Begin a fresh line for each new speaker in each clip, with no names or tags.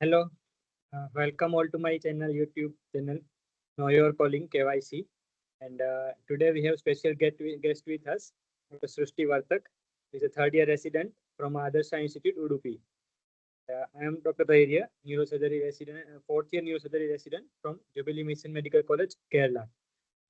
Hello, welcome all to my channel, YouTube channel. Now you're calling KYC, and today we have special guest with us, Dr. Srushti Vartak. He's a third-year resident from Adarsh Institute, Udupi. I am Dr. Dhairy, neurosurgery resident, fourth-year neurosurgery resident from Jubilee Mission Medical College, Kerala.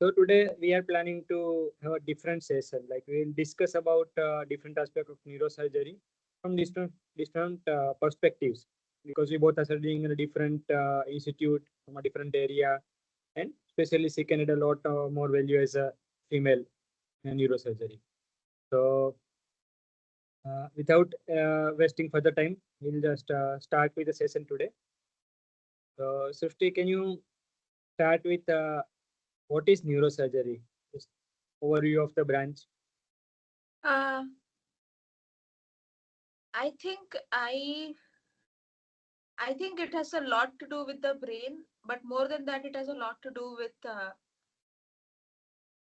So today we are planning to have a different session. Like we will discuss about different aspects of neurosurgery from different perspectives, because we both are studying in a different institute from a different area, and especially she can add a lot more value as a female in neurosurgery. So without wasting further time, we'll just start with the session today. So Srishti, can you start with what is neurosurgery? Just overview of the branch.
Uh, I think I think it has a lot to do with the brain, but more than that, it has a lot to do with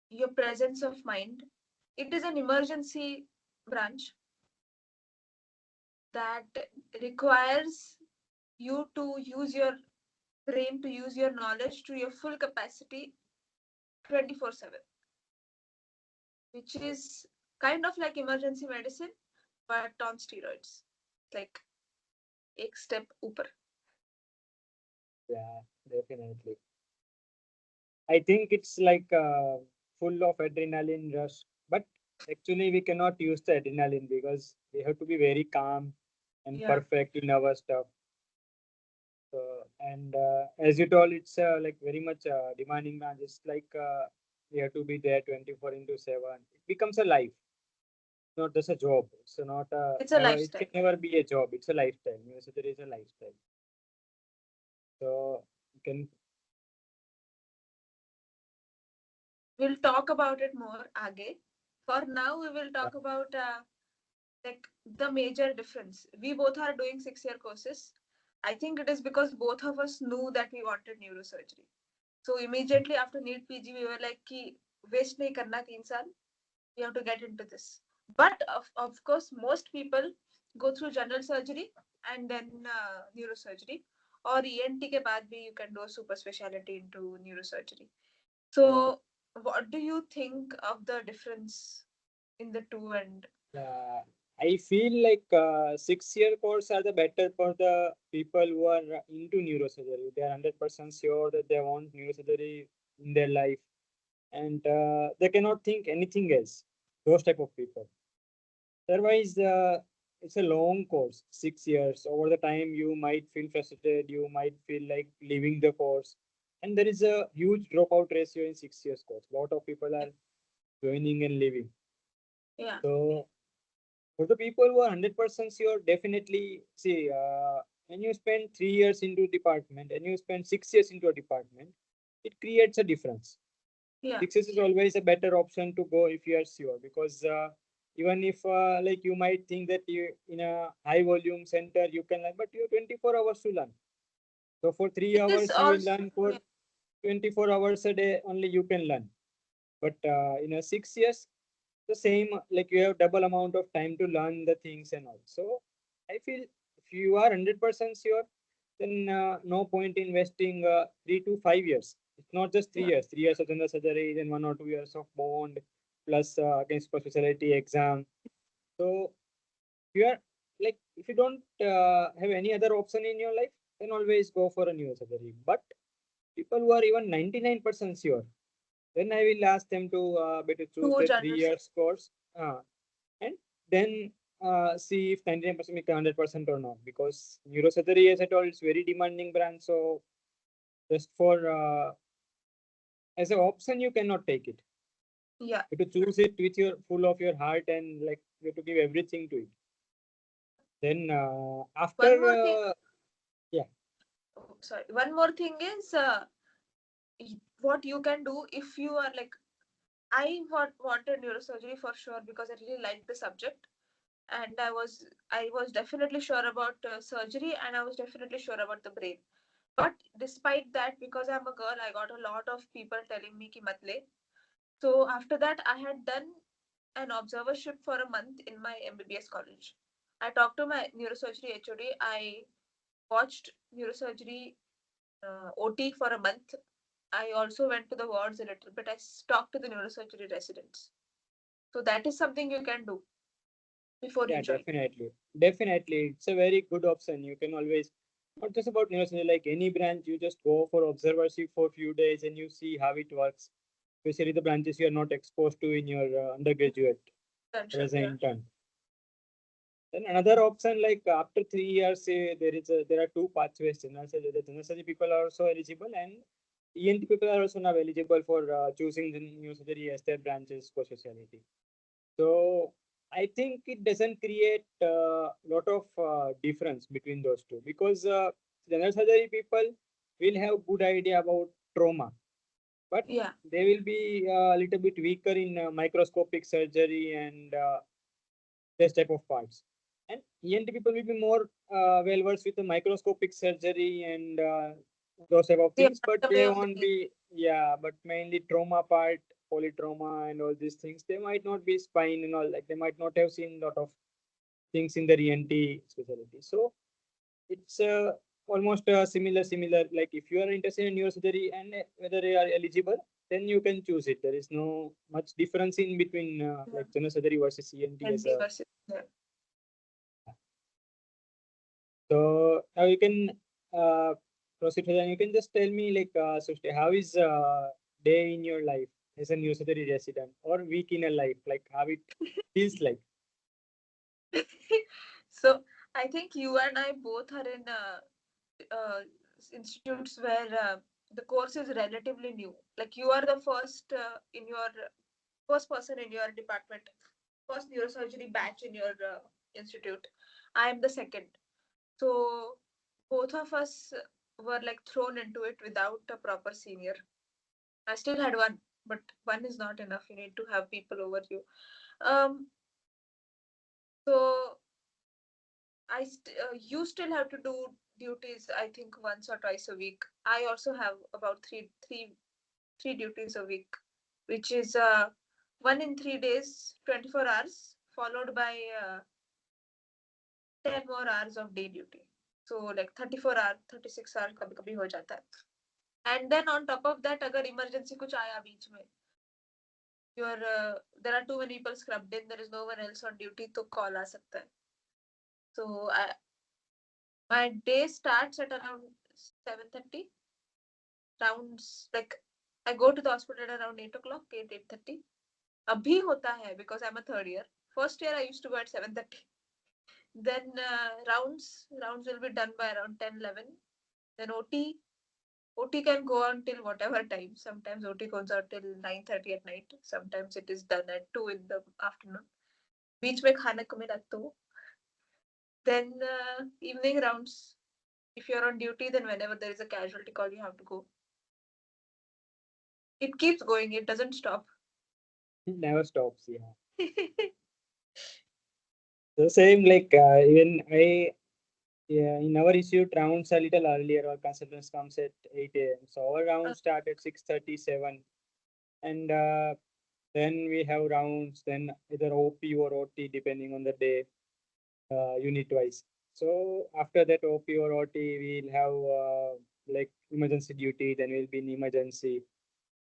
your presence of mind. It is an emergency branch that requires you to use your brain, to use your knowledge to your full capacity 24/7, which is kind of like emergency medicine, but on steroids. Like, एक step ऊपर.
Yeah, definitely. I think it's like full of adrenaline rush, but actually we cannot use the adrenaline because we have to be very calm and
Yeah.
perfect in our stuff. So, and as you told, it's like very much demanding man. It's like we have to be there 24 into 7. It becomes a life, not just a job. It's not a
It's a
never. It
lifestyle.
can never be a job. It's a lifestyle. Neurosurgery is a lifestyle. So you can.
We'll talk about it more आगे. For now, we will talk about like the major difference. We both are doing 6-year courses. I think it is because both of us knew that we wanted neurosurgery. So immediately after NEET PG, we were like, कि waste नहीं करना 3 साल. We have to get into this. But of course, most people go through general surgery and then neurosurgery. Or ENT के बाद भी you can do a super speciality into neurosurgery. So what do you think of the difference in the two? And
Uh, I feel like 6-year course are the better for the people who are into neurosurgery. They are 100% sure that they want neurosurgery in their life, and they cannot think anything else. Those type of people. Otherwise, it's a long course, 6 years. Over the time, you might feel frustrated. You might feel like leaving the course, and there is a huge dropout ratio in 6 years course. A lot of people are joining and leaving.
yeah,
So for the people who are 100% sure, definitely see when you spend 3 years into department and you spend 6 years into a department, it creates a difference.
yeah,
6 years is always a better option to go if you are sure, because even if like you might think that you in a high volume center you can learn, but you have 24 hours to learn. So for three
it is
hours you will
also,
learn, for
yeah,
24 hours a day only you can learn. But in a 6 years, the same, like you have double amount of time to learn the things and all. So I feel if you are 100% sure, then no point investing 3 to 5 years. It's not just three
yeah,
years 3 years of general surgery, then 1 or 2 years of bond plus against specialty exam. So if you are like, if you don't have any other option in your life, then always go for a neurosurgery. But people who are even 99% sure, then I will ask them to better choose
two
the three
general.
years course, and then see if 99% make 100% or not. Because neurosurgery, as I told, it's very demanding branch. So just for as an option, you cannot take it.
Yeah.
You have to choose it with your full of your heart, and like you have to give everything to it. Then after
One more thing.
yeah,
Oh, sorry. One more thing is what you can do if you are like, wanted neurosurgery for sure because I really liked the subject, and I was definitely sure about surgery, and I was definitely sure about the brain. But despite that, because I'm a girl, I got a lot of people telling me ki mat le. So after that, I had done an observership for a month in my MBBS college. I talked to my neurosurgery HOD. I watched neurosurgery OT for a month. I also went to the wards a little bit. I talked to the neurosurgery residents. So that is something you can do before you
Yeah,
join.
definitely. Definitely. It's a very good option. You can always, not just about neurosurgery, like any branch, you just go for observership for a few days and you see how it works. Especially the branches you are not exposed to in your undergraduate or
Internship,
as an
yeah.
intern. Then another option, like after 3 years, there are two pathways. General surgery people are also eligible, and ENT people are also now eligible for choosing the neurosurgery as their branches for specialty. So I think it doesn't create a lot of difference between those two, because general surgery people will have good idea about trauma, but
Yeah.
they will be a little bit weaker in microscopic surgery and this type of parts. And ENT people will be more well versed with the microscopic surgery and those type of
The
things, but
anatomy
they
of the
won't
knee.
be, yeah, but mainly trauma part, polytrauma and all these things. They might not be spine and all, like they might not have seen a lot of things in the ENT specialty. So it's almost similar. Like if you are interested in neurosurgery and whether you are eligible, then you can choose it. There is no much difference in between
Yeah.
like general surgery versus ENT as
NT
a.
versus yeah.
So now you can proceed further and you can just tell me like Srushti, how is day in your life as a neurosurgery resident or week in a life, like how it feels like.
So I think you and I both are in uh, institutes where the course is relatively new. Like you are the first in your first person in your department, first neurosurgery batch in your institute. I am the second. So both of us were like thrown into it without a proper senior. I still had one, but one is not enough. You need to have people over you. Um, so you still have to do duties. I think once or twice a week. I also have about three duties a week, which is one in 3 days, 24 hours, followed by 10 more hours of day duty. So like 34 hours, 36 hours कभी कभी हो जाता है. And then on top of that, अगर emergency कुछ आया बीच में, there are too many people scrubbed in, there is no one else on duty, तो call आ सकता है. So my day starts at around 7:30. Rounds like I go to the hospital at around 8 o'clock, 8:30. अभी होता है because I'm a third year. First year I used to go at 7:30. Then rounds will be done by around 10:11. Then OT can go on till whatever time. Sometimes OT goes out till 9:30 at night. Sometimes it is done at 2 in the afternoon. बीच में खाने को मिला तो. Then evening rounds. If you're on duty, then whenever there is a casualty call, you have to go. It keeps going. It doesn't stop.
It never stops. Yeah. The same like even I, yeah, in our issue rounds a little earlier. Our consultants comes at 8 a.m. So our rounds start at 6:37, and then we have rounds. Then either OP or OT depending on the day, unit wise. So after that OP or OT, we'll have like emergency duty. Then we'll be in emergency.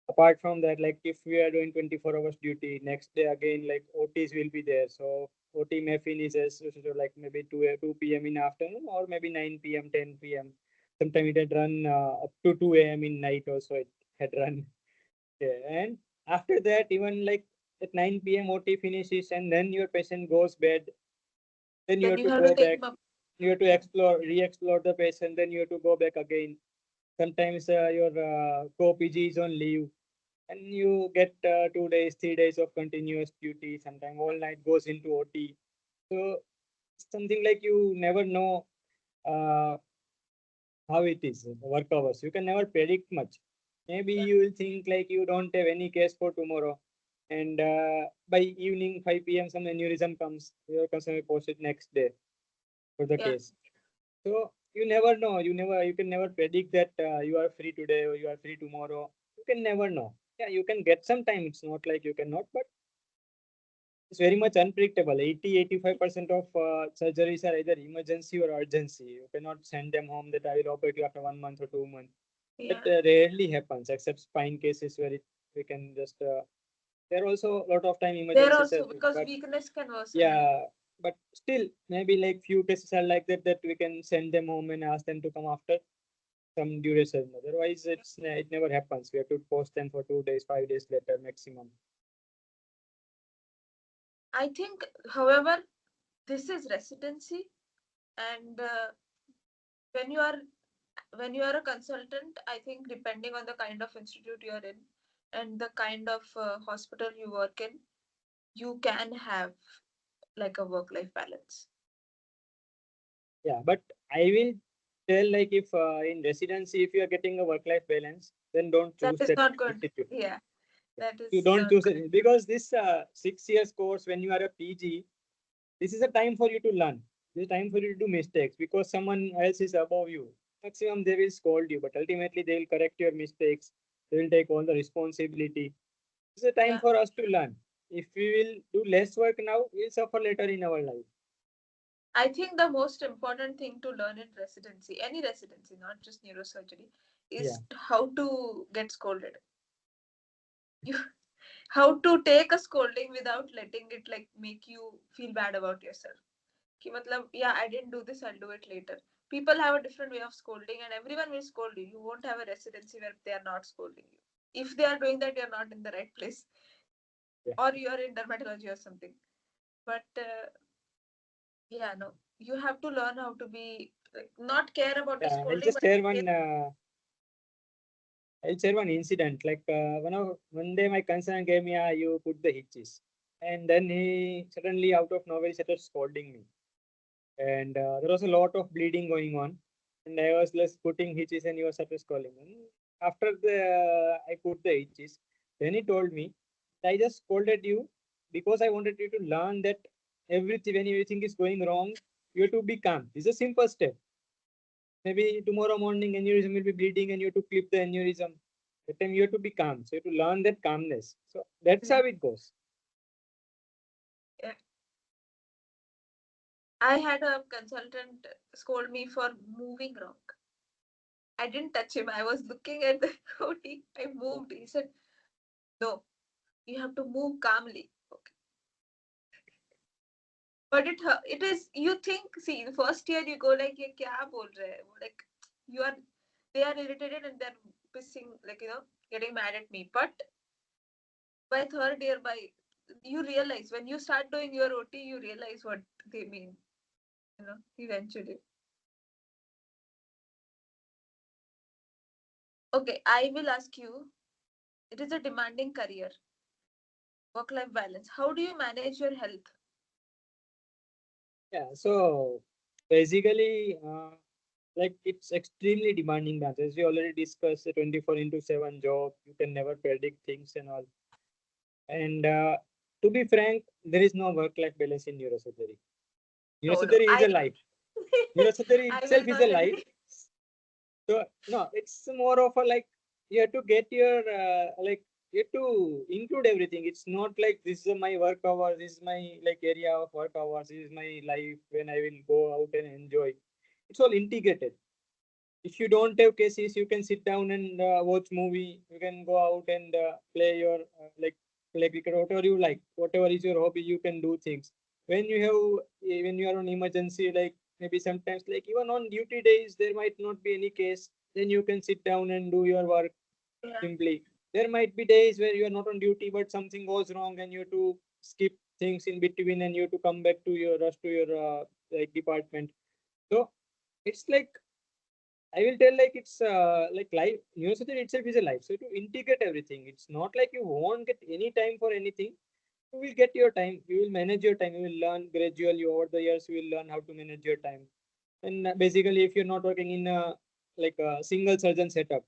Apart from that, like if we are doing 24 hours duty, next day again like OTs will be there. So OT may finish as so like maybe 2 p.m. in afternoon or maybe 9 p.m., 10 p.m. Sometimes it had run up to 2 a.m. in night also it had run. Yeah. And after that, even like at 9 p.m. OT finishes and then your patient goes bed, then you
Then
have
you
to
have to
go
take
back.
them up.
You have to explore, re-explore the patient, then you have to go back again. Sometimes your co-PG is on leave and you get 2 days, 3 days of continuous duty. Sometimes all night goes into OT. So something like you never know uh, how it is work hours. You can never predict much. Maybe
Yeah.
you will think like you don't have any case for tomorrow, and by evening 5 p.m. some aneurysm comes. Your concern will post it next day for the
Yeah.
case. So you never know. You can never predict that you are free today or you are free tomorrow. You can never know. Yeah, you can get some time. It's not like you cannot, but it's very much unpredictable. 80-85% of surgeries are either emergency or urgency. You cannot send them home that I will operate you after 1 month or 2 months.
Yeah.
That rarely happens, except spine cases where we can just. There are also a lot of time
There
emergencies as
also,
well.
because
But
weakness can worsen.
yeah, but still, maybe like few cases are like that we can send them home and ask them to come after some duration. Otherwise, it never happens. We have to post them for 2 days, 5 days later maximum.
I think, however, this is residency, and when you are when you are a consultant, I think depending on the kind of institute you are in and the kind of hospital you work in, you can have like a work life balance.
Yeah, but I will tell like if in residency, if you are getting a work-life balance, then don't
That
choose
is
that
not good.
institute.
Yeah, that
You
is
don't
not
choose
good.
it because this 6 years course when you are a PG, this is a time for you to learn. This is a time for you to do mistakes because someone else is above you. Maximum they will scold you, but ultimately they will correct your mistakes. They will take all the responsibility. It's a time
Yeah.
for us to learn. If we will do less work now, we'll suffer later in our life.
I think the most important thing to learn in residency, any residency, not just neurosurgery,
Yeah.
is how to get scolded. You how to take a scolding without letting it like make you feel bad about yourself. Ki matlab, yeah, I didn't do this, I'll do it later. People have a different way of scolding, and everyone will scold you. You won't have a residency where they are not scolding you. If they are doing that, you're not in the right place,
Yeah.
or you're in dermatology or something. But yeah, no, you have to learn how to be like, not care about the
Yeah,
scolding, but
I'll share one incident. Like one day my concern gave me, you put the hitches, and then he suddenly out of nowhere started scolding me, and there was a lot of bleeding going on, and I was just putting hitches, and he was started scolding. And after the I put the hitches, then he told me, I just scolded you because I wanted you to learn that everything when everything is going wrong, you have to be calm. This is a simple step. Maybe tomorrow morning aneurysm will be bleeding and you have to clip the aneurysm. That time you have to be calm. So you have to learn that calmness. So that's how it goes.
yeah. I had a consultant scold me for moving wrong. I didn't touch him. I was looking at the OT. I moved. He said, "No, you have to move calmly." Okay. But it is, you think, see, the first year you go like, "Ye kya bol rahe hai?" Like, you are, they are irritated and they're pissing, like, getting mad at me. But by third year, you realize when you start doing your OT, you realize what they mean, eventually. Okay, I will ask you, it is a demanding career, work life balance. How do you manage your health?
Yeah. So basically, like it's extremely demanding balance. As we already discussed, a 24/7 job. You can never predict things and all. And to be frank, there is no work-life balance in neurosurgery.
No, no,
Neurosurgery is a life. Neurosurgery
I
itself
will
is a
not
life.
agree.
So no, it's more of a like you have to get your like you have to include everything. It's not like this is my work hours, this is my like area of work hours, this is my life when I will go out and enjoy. It's all integrated. If you don't have cases, you can sit down and watch movie. You can go out and play your like play cricket, whatever you like, whatever is your hobby, you can do things. When you have when you are on emergency, like maybe sometimes like even on duty days, there might not be any case. Then you can sit down and do your work
Yeah,
simply. There might be days where you are not on duty, but something goes wrong and you have to skip things in between and you have to come back to your rush to your like department. So it's like I will tell like it's like life. University itself is a life. So to integrate everything, it's not like you won't get any time for anything. You will get your time. You will manage your time. You will learn gradually over the years. You will learn how to manage your time. And basically, if you're not working in a like a single surgeon setup,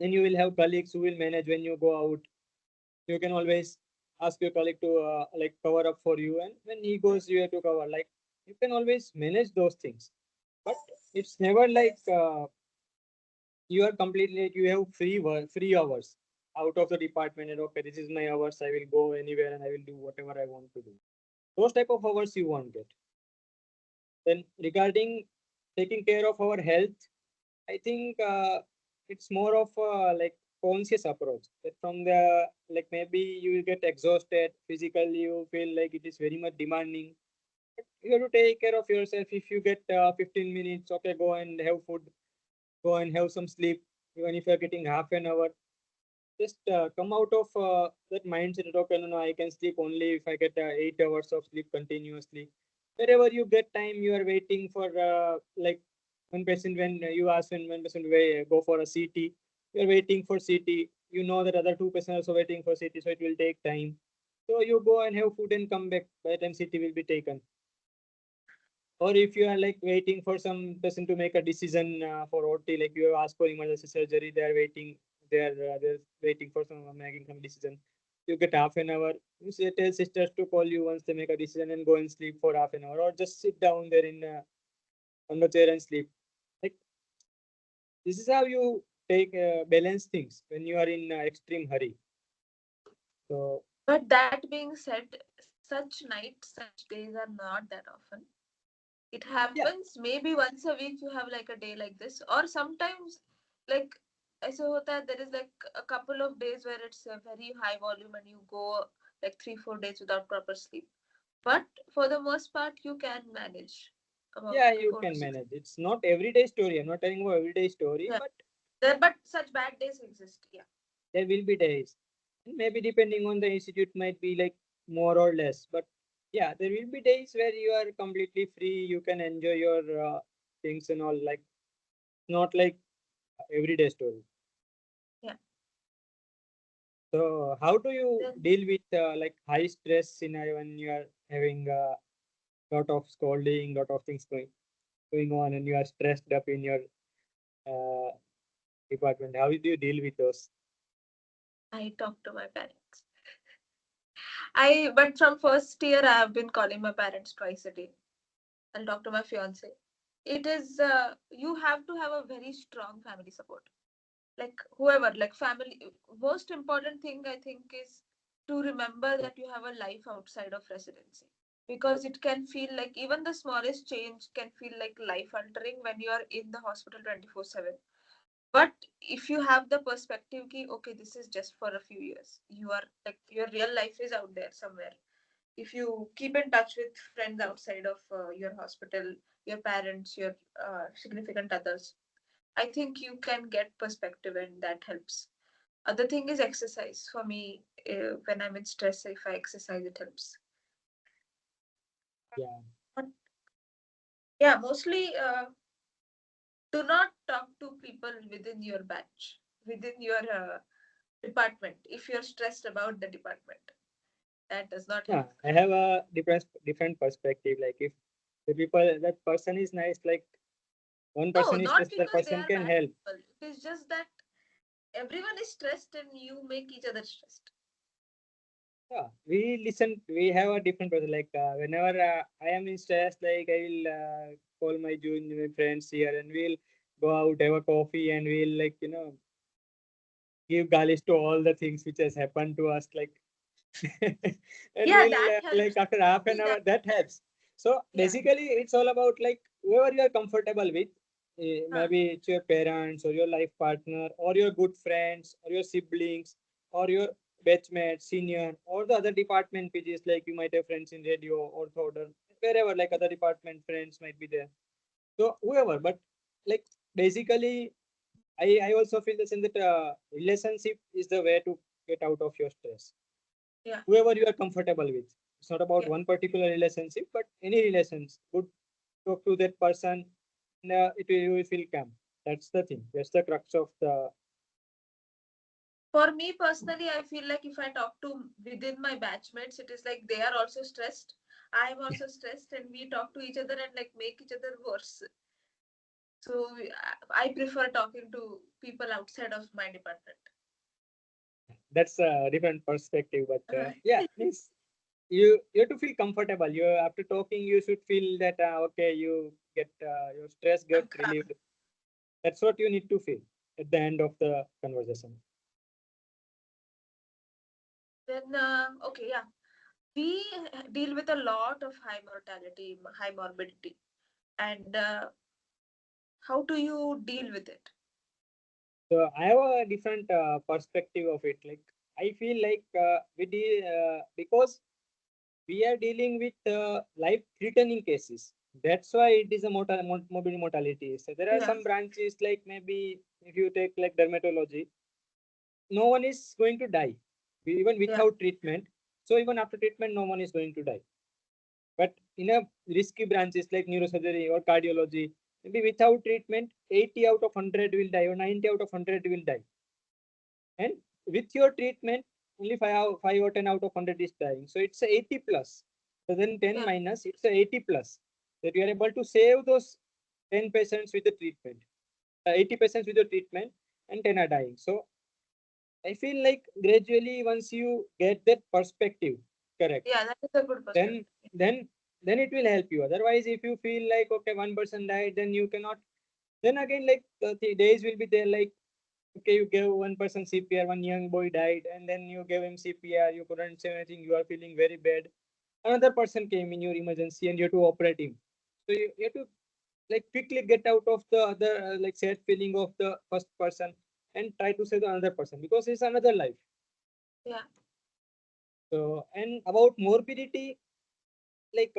then you will have colleagues who will manage when you go out. You can always ask your colleague to like cover up for you, and when he goes, you have to cover. Like you can always manage those things, but it's never like you are completely you have free work, free hours. out of the department and okay, this is my hours. I will go anywhere and I will do whatever I want to do. Those type of hours you won't get. Then regarding taking care of our health, I think it's more of a like conscious approach. That from the like maybe you will get exhausted physically, you feel like it is very much demanding. But you have to take care of yourself. If you get 15 minutes, okay, go and have food, go and have some sleep. Even if you're getting half an hour, just come out of that mindset that okay, no, I can sleep only if I get 8 hours of sleep continuously. Wherever you get time, you are waiting for like one patient when you ask when one patient go for a CT, you are waiting for CT. You know that other two patients are also waiting for CT, so it will take time. So you go and have food and come back by the time CT will be taken. Or if you are like waiting for some person to make a decision for OT, like you have asked for emergency surgery, they are waiting, they're waiting for some making some decision. You get half an hour. You say tell sisters to call you once they make a decision and go and sleep for half an hour, or just sit down there in on the chair and sleep. Like this is how you take balance things when you are in extreme hurry. So
But that being said, such nights, such days are not that often. It
yeah,
happens maybe once a week you have like a day like this, or sometimes like ऐसे होता है, there is like a couple of days where it's a very high volume and you go like 3-4 days without proper sleep. But for the most part, you can manage about
yeah, you
four to
can
six.
manage. It's not everyday story. I'm not telling about everyday story,
Yeah,
but
there, but such bad days exist. Yeah,
there will be days. Maybe depending on the institute might be like more or less. But yeah, there will be days where you are completely free. You can enjoy your things and all. Like not like everyday story.
yeah.
So how do you
Then
deal with like high stress scenario when you are having a lot of scolding, lot of things going on, and you are stressed up in your uh, department? How do you deal with those?
I talk to my parents. But from first year I have been calling my parents twice a day. I'll talk to my fiance. It is you have to have a very strong family support. Like whoever, like family. Most important thing I think is to remember that you have a life outside of residency, because it can feel like even the smallest change can feel like life altering when you are in the hospital 24/7. But if you have the perspective ki, okay, this is just for a few years, you are like your real life is out there somewhere. If you keep in touch with friends outside of your hospital, your parents, your significant others, I think you can get perspective and that helps. Other thing is exercise. For me, when I'm in stress, if I exercise, it helps.
Yeah,
But yeah, mostly do not talk to people within your batch, within your department. If you're stressed about the department, that does not
yeah.
help.
I have a different perspective. Like if the people that person is nice, like one
No,
person is
not
stressed, that
because they
person
are
can
bad
help.
people. It is just that everyone is stressed and you make each other stressed.
Yeah, we listen. We have a different person. Like whenever I am in stress, like I will call my junior friends here, and we'll go out, have a coffee, and we'll like give garlish to all the things which has happened to us. Like, and
Yeah,
we'll
that
like
helps.
after half an
See
hour
that?
that helps. So
Yeah.
basically, it's all about like whoever you are comfortable with.
Huh.
Maybe it's your parents or your life partner or your good friends or your siblings or your batchmate, senior, or the other department PGs, like you might have friends in radio or order, wherever, like other department friends might be there. So whoever, but like basically, I also feel the same that relationship is the way to get out of your stress.
Yeah.
Whoever you are comfortable with. It's not about
Yeah.
one particular relationship, but any relations. Good talk to that person, and you will feel calm. That's the thing. That's the crux of the.
For me personally, I feel like if I talk to within my batchmates, it is like they are also stressed. I am also stressed, and we talk to each other and like make each other worse. So I prefer talking to people outside of my department.
That's a different perspective, but
Uh,
yeah, means you have to feel comfortable. You after talking, you should feel that okay, you get your stress get
I'm calm.
relieved. That's what you need to feel at the end of the conversation.
Then okay, yeah, we deal with a lot of high mortality, high morbidity, and how do you deal with it?
So I have a different perspective of it. Like I feel like because we are dealing with life-threatening cases. That's why it is a morbid mortality. So there are
Yeah,
some branches like maybe if you take like dermatology, no one is going to die even
yeah,
without treatment. So even after treatment, no one is going to die. But in a risky branches like neurosurgery or cardiology, maybe without treatment, 80 out of 100 will die or 90 out of 100 will die. And with your treatment, only 5 or 10 out of 100 is dying. So it's a 80 plus. So then 10
yeah,
minus, it's a 80 plus. That you are able to save those 10 patients with the treatment, 80 patients with the treatment, and 10 are dying. So I feel like gradually once you get that perspective correct,
yeah. That is a good
then
perspective.
then then it will help you. Otherwise, if you feel like okay, one person died, then you cannot. Then again, like the days will be there. Like okay, you gave one person CPR, one young boy died, and then you gave him CPR. You couldn't say anything. You are feeling very bad. Another person came in your emergency, and you have to operate him. So you have to like quickly get out of the other like sad feeling of the first person and try to save the another person because it's another life.
Yeah,
So and about morbidity, like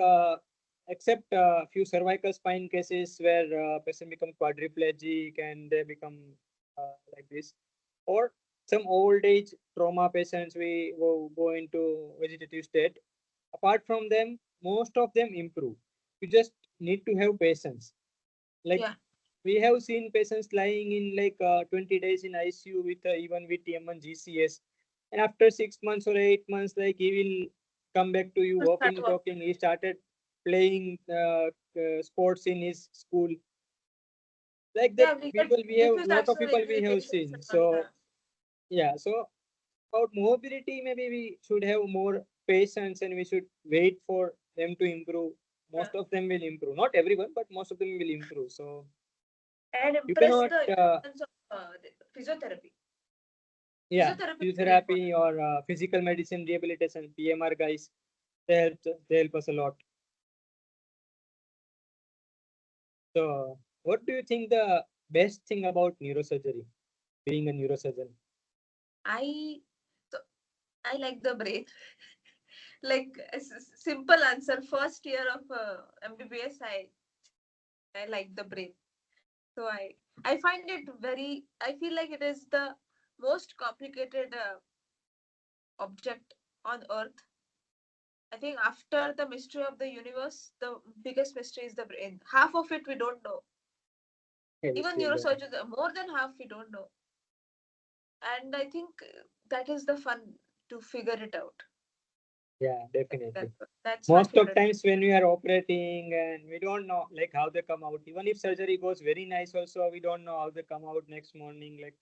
except a few cervical spine cases where patient become quadriplegic and they become like this, or some old age trauma patients we will go into vegetative state. Apart from them, most of them improve. You just need to have patience. Like
yeah.
we have seen patients lying in like 20 days in ICU with even with TM1 GCS, and after 6 months or 8 months, like he will come back to you,
To start
walking,
work.
talking. He started playing sports in his school. Like that,
Yeah, we get
people we
this
have
is
lot of
actually
people we
really
have
patients
seen.
and
So yeah, so about mobility, maybe we should have more patience and we should wait for them to improve.
yeah.
Most of them will improve. Not everyone, but most of them will improve. So
And
you
impress
cannot
the importance of the physiotherapy.
yeah,
Physiotherapy is very
physiotherapy
important.
or physical medicine rehabilitation, PMR guys, they help us a lot. So, what do you think the best thing about neurosurgery, being a neurosurgeon?
I so I like the brain. Like a simple answer. First year of MBBS, I like the brain. So I find it very. I feel like it is the most complicated object on Earth. I think after the mystery of the universe, the biggest mystery is the brain. Half of it we don't know.
Yes,
Even
yes,
neurosurgeons, more than half we don't know. And I think that is the fun to figure it out.
yeah,
That,
definitely.
that's my
Most of
favorite.
times when we are operating and we don't know like how they come out. Even if surgery goes very nice, also we don't know how they come out next morning. Like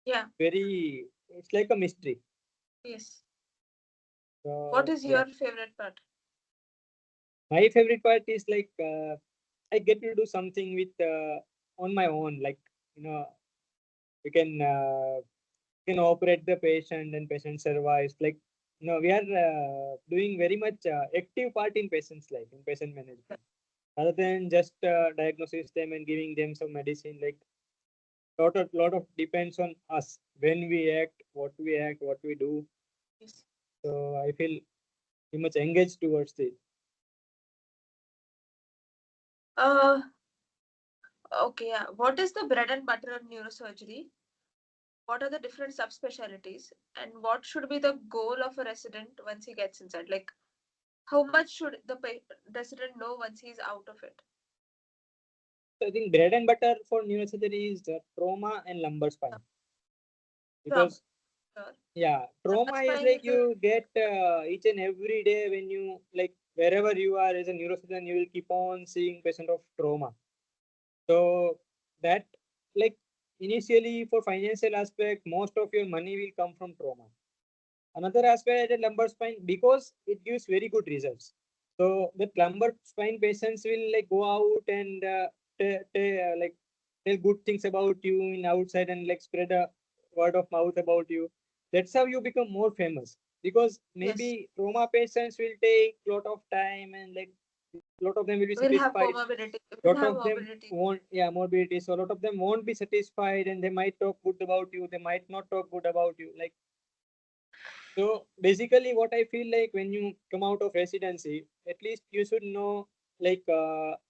Yeah.
very, it's like a mystery.
Yes. What
So
is
yeah,
your favorite part?
my favorite part is like I get to do something with on my own. Like you know, you can operate the patient and patient survives. Like we are doing very much active part in patient's life in patient management rather than just diagnosis them and giving them some medicine. Like lot of depends on us when we act, what we do.
Yes.
So I feel very much engaged towards it.
Uh, okay. Yeah. What is the bread and butter of neurosurgery? What are the different subspecialties? And what should be the goal of a resident once he gets inside? Like, how much should the resident know once he's out of it?
So I think bread and butter for neurosurgery is trauma and lumbar spine
Trauma.
because
Sure.
yeah,
Lumbar
trauma is
spine
like
is a
you get each and every day when you like wherever you are as a neurosurgeon, you will keep on seeing patient of trauma. So that like initially for financial aspect, most of your money will come from trauma. Another aspect is lumbar spine because it gives very good results. So the lumbar spine patients will like go out and like tell good things about you in outside and like spread a word of mouth about you. That's how you become more famous. because
Yes.
maybe trauma patients will take lot of time, and like lot of them will be
We'll have
satisfied,
comorbidity. We'll
lot
have
of them
morbidity.
won't, yeah, morbidity, so a lot of them won't be satisfied, and they might talk good about you, they might not talk good about you, like. So basically, what I feel like when you come out of residency, at least you should know like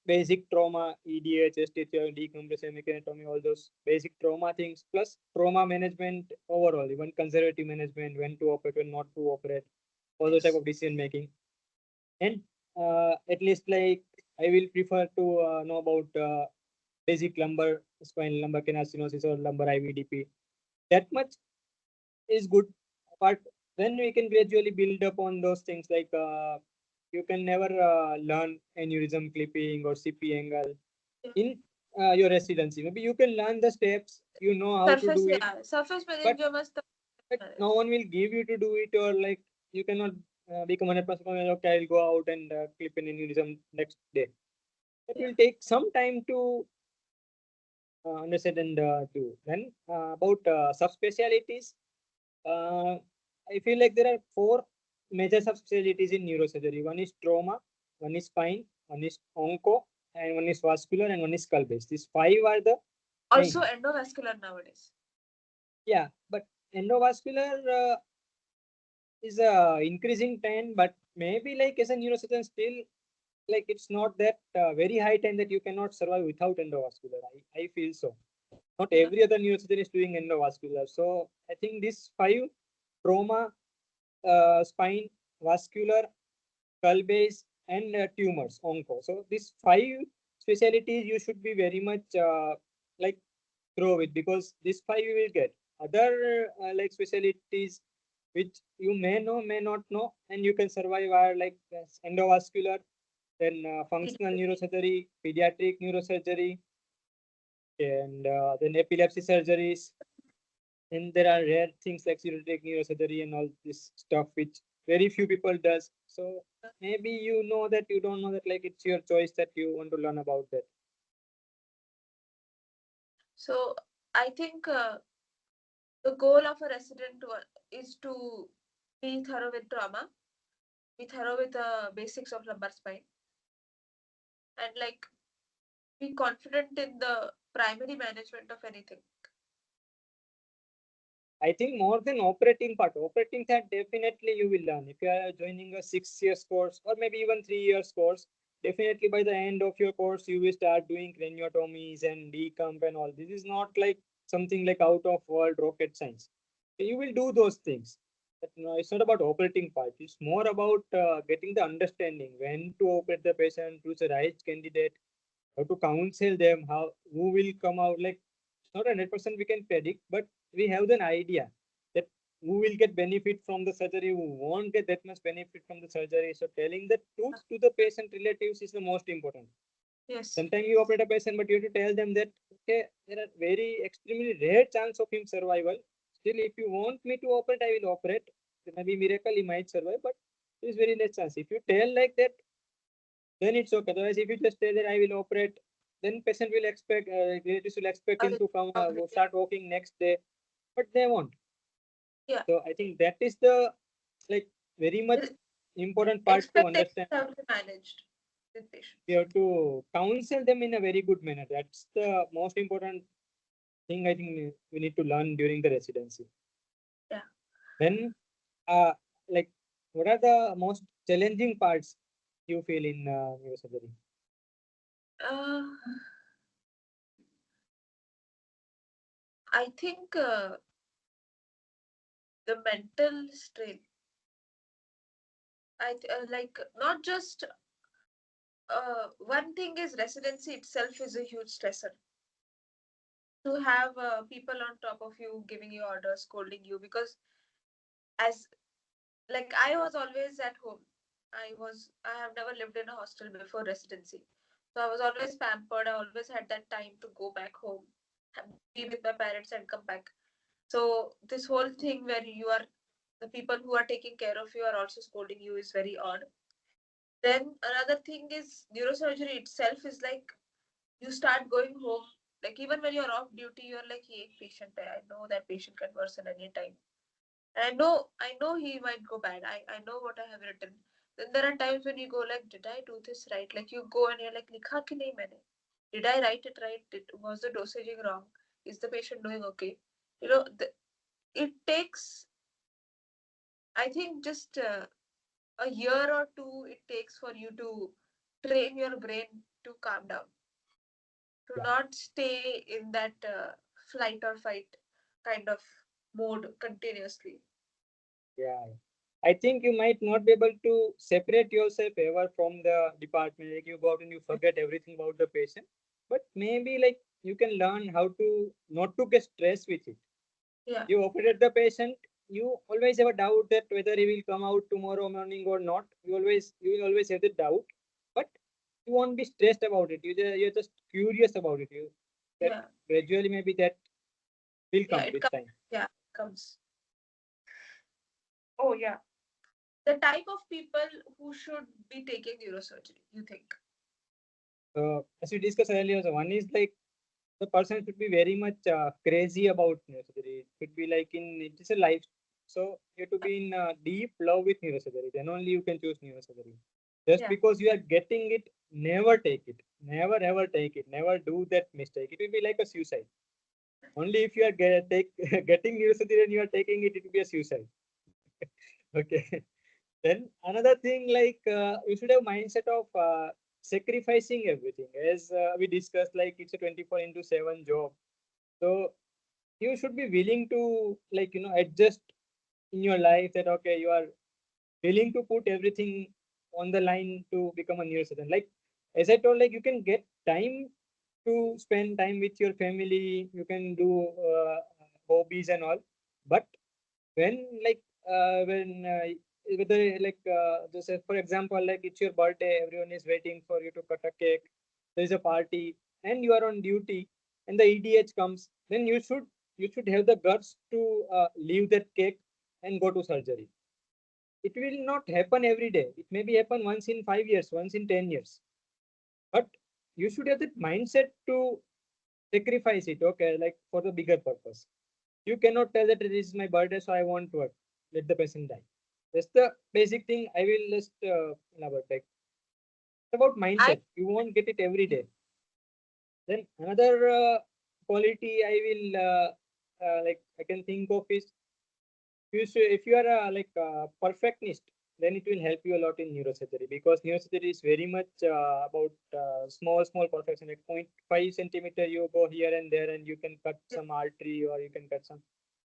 basic trauma, EDH, STH, decompression, mechanotomy, all those basic trauma things, plus trauma management overall, even conservative management, when to operate, when not to operate, all those type
Yes.
of decision making. And at least like I will prefer to know about basic lumbar spinal lumbar canal stenosis or lumbar IVDP. That much is good, but then we can gradually build up on those things, like you can never learn aneurysm clipping or CP angle
Yeah.
in your residency. Maybe you can learn the steps, you know how to
Surface,
do it,
yeah. Surface
but
meningioma.
no one will give you to do it, or like you cannot become 100% confident, okay, I'll go out and clip an aneurysm next day. It
Yeah.
will take some time to understand and do. Then about subspecialties, uh, I feel like there are four major subspecialties in neurosurgery. One is trauma, one is spine, one is onco, and one is vascular, and one is skull base. These five are the
Also
main.
endovascular nowadays.
Yeah, but endovascular is a increasing trend, but maybe like as a neurosurgeon, still like it's not that very high trend that you cannot survive without endovascular. I feel so. Not
Yeah.
every other neurosurgeon is doing endovascular. So I think these five: trauma, spine, vascular, skull base, and tumors, onco. So these five specialties you should be very much like throw with, because these five you will get. Other like specialties which you may know, may not know, and you can survive are like endovascular, then functional neurosurgery, pediatric neurosurgery, and then epilepsy surgeries. And there are rare things like cerebral neurosurgery and all this stuff which very few people does. So maybe you know that, you don't know that, like it's your choice that you want to learn about that.
So I think the goal of a resident is to be thorough with trauma, be thorough with the basics of lumbar spine, and like be confident in the primary management of anything.
I think more than operating part, operating that definitely you will learn. If you are joining a 6 years course or maybe even 3 years course, definitely by the end of your course you will start doing craniotomies and decomp and all. This is not like something like out of world rocket science. You will do those things. But no, it's not about operating part. It's more about getting the understanding when to operate the patient, who's the right candidate, how to counsel them, how who will come out. Like it's not 100% we can predict, but we have an idea that who will get benefit from the surgery, who won't get that much benefit from the surgery. So telling the truth to the patient relatives is the most important.
Yes.
Sometimes you operate a patient, but you have to tell them that okay, there are very extremely rare chance of him survival. Still, if you want me to operate, I will operate. There may be miracle he might survive, but there is very less chance. If you tell like that, then it's okay. Otherwise, if you just say that I will operate, then patient will expect, relatives will expect him
Agree.
to come,
Agree.
start walking next day, but they won't.
Yeah.
So I think that is the like very much
The
important part to
expectations
understand.
have to be managed with
We
patients.
have to counsel them in a very good manner. That's the most important thing I think we need to learn during the residency.
Yeah.
Then, like, what are the most challenging parts you feel in neurosurgery?
Uh, I think the mental strain. Like not just one thing is residency itself is a huge stressor. To have people on top of you giving you orders, scolding you, because as like I was always at home. I have never lived in a hostel before residency. So I was always pampered. I always had that time to go back home, be with my parents and come back. So this whole thing where you are the people who are taking care of you are also scolding you is very odd. Then another thing is neurosurgery itself is like you start going home, like even when you're off duty, you're like, hey, patient, I know that patient can worsen anytime. I know he might go bad. I know what I have written. Then there are times when you go like, did I do this right? Like you go and you're like, likha ki nahi maine? Did I write it right? Was the dosaging wrong? Is the patient doing okay? It takes, I think, just a year or two it takes for you to train your brain to calm down, to
Yeah.
not stay in that flight or fight kind of mode continuously.
Yeah. I think you might not be able to separate yourself ever from the department. Like you go out and you forget everything about the patient. But maybe like you can learn how to not to get stressed with it.
Yeah,
You operate the patient, you always have a doubt that whether he will come out tomorrow morning or not. You will always have the doubt, but you won't be stressed about it. You're just curious about it. You that
yeah,
gradually maybe that will
yeah.
come
It
with
comes.
time.
Yeah, it comes. Oh yeah. The type of people who should be taking neurosurgery, you think?
As we discussed earlier, so one is like the person should be very much crazy about neurosurgery. It should be like it is a life. So you have to be in deep love with neurosurgery. Then only you can choose neurosurgery. Just
Yeah,
because you are getting it, never take it. Never ever take it. Never do that mistake. It will be like a suicide. Only if you are getting neurosurgery and you are taking it, it will be a suicide. Okay. Then another thing like you should have mindset of sacrificing everything. As we discussed, like it's a 24 into 7 job. So you should be willing to like adjust in your life that okay you are willing to put everything on the line to become a neurosurgeon. Like as I told, like you can get time to spend time with your family. You can do hobbies and all, but when like when whether like just say for example like it's your birthday, everyone is waiting for you to cut a cake, there is a party and you are on duty and the EDH comes, then you should have the guts to leave that cake and go to surgery. It will not happen every day. It maybe happen once in 5 years, once in 10 years, but you should have that mindset to sacrifice it, okay, like for the bigger purpose. You cannot tell that it is my birthday, so I want to let the person die. That's the basic thing. I will just elaborate. Like it's about
I
mindset. You won't get it every day. Then another quality I will like I can think of is if you are like a perfectionist, then it will help you a lot in neurosurgery because neurosurgery is very much about small perfection. Like point 0.5 centimeter, you go here and there, and you can cut some artery or you can cut some.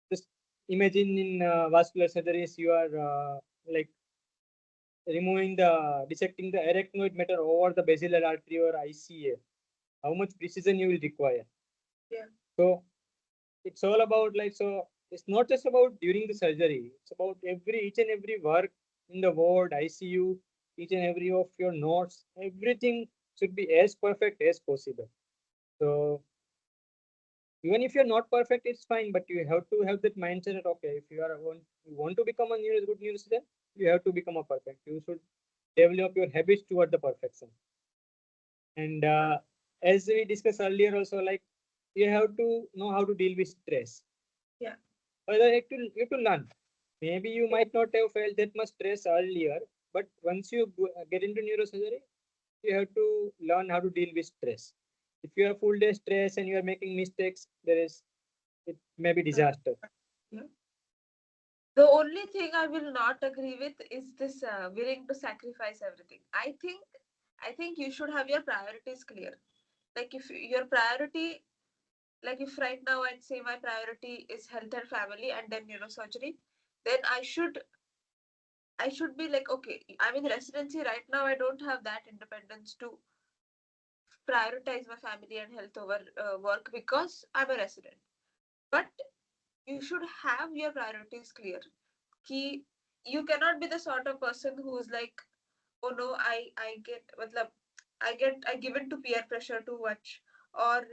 Just imagine in vascular surgeries, you are like removing the dissecting the arachnoid matter over the basilar artery or ICA. How much precision you will require.
Yeah,
So it's all about like so. It's not just about during the surgery. It's about each and every work in the ward, ICU, each and every of your notes. Everything should be as perfect as possible. So even if you're not perfect, it's fine, but you have to have that mindset that okay, if you want to become a good neurosurgeon, you have to become a perfect. You should develop your habits toward the perfection. And as we discussed earlier, also like you have to know how to deal with stress.
yeah,
Or you have to learn. Maybe you might not have felt that much stress earlier, but once you get into neurosurgery, you have to learn how to deal with stress. If you are full day stress and you are making mistakes, it may be disaster.
yeah. The only thing I will not agree with is this willing to sacrifice everything. I think you should have your priorities clear. Like if your priority, like if right now I'd say my priority is health and family and then neurosurgery, then I should be like, okay, I'm in residency right now. I don't have that independence to prioritize my family and health over work because I'm a resident. But you should have your priorities clear. Ki, you cannot be the sort of person who's like, oh no, I give in to peer pressure too much, or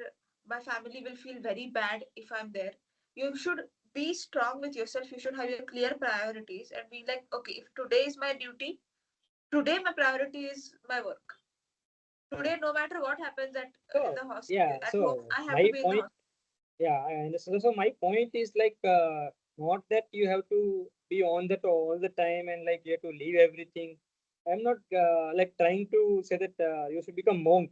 my family will feel very bad if I'm there. You should be strong with yourself. You should have your clear priorities and be like, okay, if today is my duty, today my priority is my work. Today, no matter what happens in
So
the hospital,
yeah,
at home,
so
I have to
my
be in the
point,
hospital.
yeah, I understand. So my point is like not that you have to be on that all the time and like you have to leave everything. I'm not like trying to say that you should become monk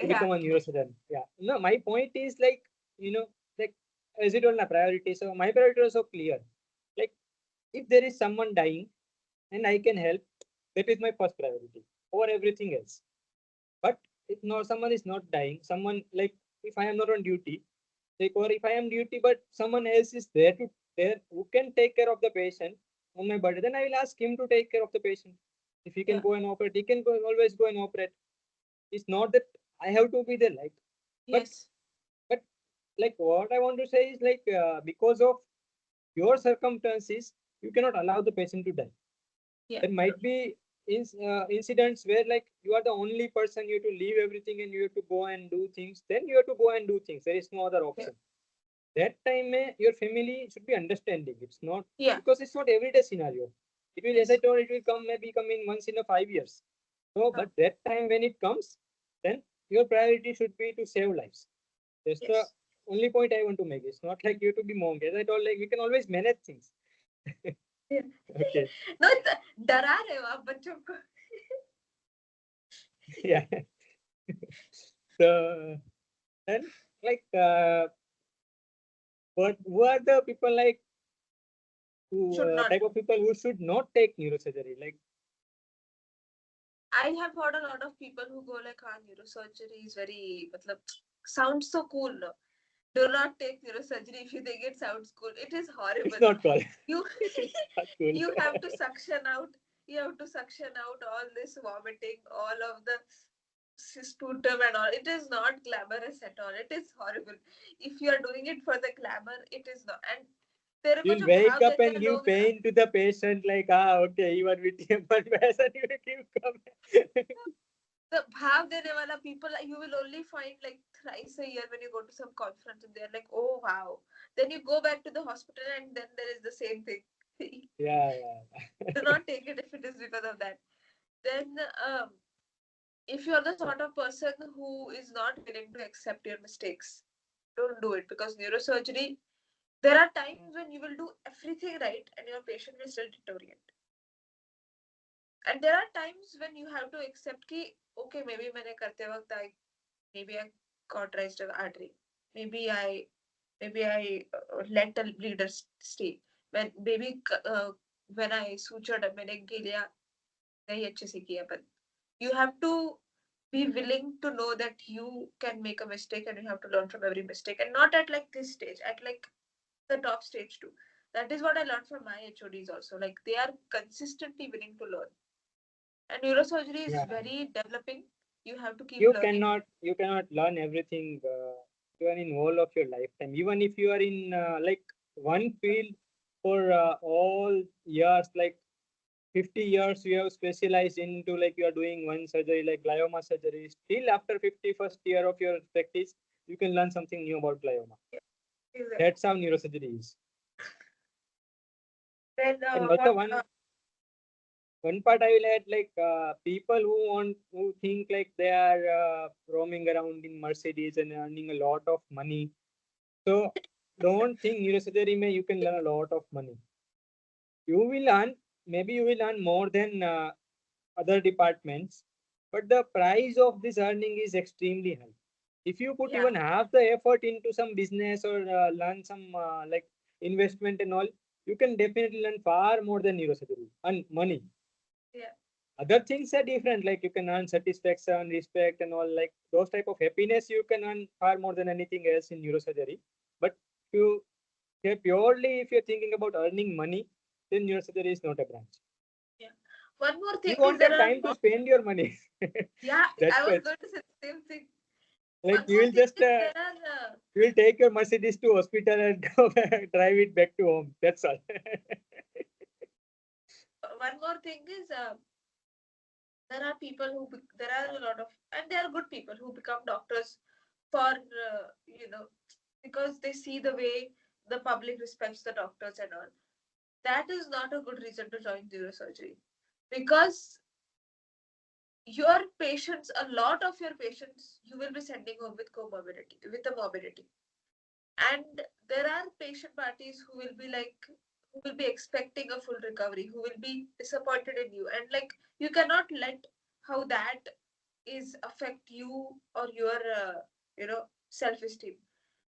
to
Yeah.
become a neurosurgeon. Yeah. No, my point is like, like as it was my priority. So my priority was so clear. Like if there is someone dying and I can help, that is my first priority over everything else. But if no someone is not dying, someone like if I am not on duty, like or if I am duty but someone else is there who can take care of the patient on my body, then I will ask him to take care of the patient. If he can
Yeah.
go and operate, he can always go and operate. It's not that I have to be there, like, but
Yes.
but like what I want to say is like because of your circumstances, you cannot allow the patient to die.
Yeah.
There might be incidents where like you are the only person, you have to leave everything and you have to go and do things. Then you have to go and do things. There is no other
Yeah.
option. That time your family should be understanding. It's not
Yeah.
because it's not everyday scenario. It will, as I
Yes.
told, it will come maybe come in once in a 5 years. So,
Oh,
but that time when it comes, then your priority should be to save lives. That's the
yes.
only point I want to make. It's not like you have to be monk. As I told, like we can always manage things.
Yeah.
Okay.
No, डरा रहे हो आप बच्चों को.
Yeah. So then like what who are the people like who
Should not.
type of people who should not take neurosurgery? Like
I have heard a lot of people who go like, "Ah, neurosurgery is very, matlab, sounds so cool." No? Do not take neurosurgery if you think it sounds cool. It is
it's
horrible.
not cool.
You
It's not cool.
you have to suction out. You have to suction out all this vomiting, all of the sputum and all. It is not glamorous at all. It is horrible. If you are doing it for the glamour, it is not. And तेरे को
You'll
जो
wake
भाव
up
देते
and
हैं
give
लोग ना,
pain to the patient, like, okay, even with one person, you will give come.
the bhav dene wala people, you will only find like thrice a year when you go to some conference and they're like, oh wow. Then you go back to the hospital and then there is the same thing.
Yeah, yeah.
Do not take it if it is because of that. Then if you're the sort of person who is not willing to accept your mistakes, don't do it, because neurosurgery, there are times when you will do everything right and your patient will still deteriorate. And there are times when you have to accept कि okay, maybe मैंने करते वक्त maybe I cauterized an artery. Maybe I let the bleeder stay. When I sutured मैंने गिलिया नहीं अच्छे से किया, but you have to be willing to know that you can make a mistake and you have to learn from every mistake, and not at like this stage, at like the top stage too. That is what I learned from my HODs also. Like they are consistently willing to learn. And neurosurgery is
Yeah.
very developing. You have to keep
You
learning.
cannot learn everything even in whole of your lifetime. Even if you are in like one field for all years, like 50 years you have specialized into like you are doing one surgery like glioma surgery, still after 51st year of your practice you can learn something new about glioma.
Exactly.
That's how neurosurgery is.
Then
And also
what?
one part I will add, like people who think like they are roaming around in Mercedes and earning a lot of money. So don't think neurosurgery may you can learn a lot of money. You will earn, maybe you will earn more than other departments, but the price of this earning is extremely high. If you put
Yeah,
even half the effort into some business or learn some like investment and all, you can definitely learn far more than neurosurgery and money.
yeah,
Other things are different, like you can earn satisfaction, respect, and all like those type of happiness you can earn far more than anything else in neurosurgery. But if you purely if you're thinking about earning money, then neurosurgery is not a branch.
yeah. One more
You
thing is
won't
there
have
are.
time to spend your money.
Yeah,
That's
I was
why.
going to say the same thing.
Like
One
you
more
will
thing
just
is there are.
you will take your Mercedes to hospital and go drive it back to home. That's all.
One more thing is there are people there are a lot of, and there are good people who become doctors for because they see the way the public respects the doctors and all. That is not a good reason to join neurosurgery, because your patients, a lot of your patients, you will be sending home with comorbidity, with a morbidity. And there are patient parties who will be like, who will be expecting a full recovery, who will be disappointed in you, and like you cannot let how that is affect you or your self esteem.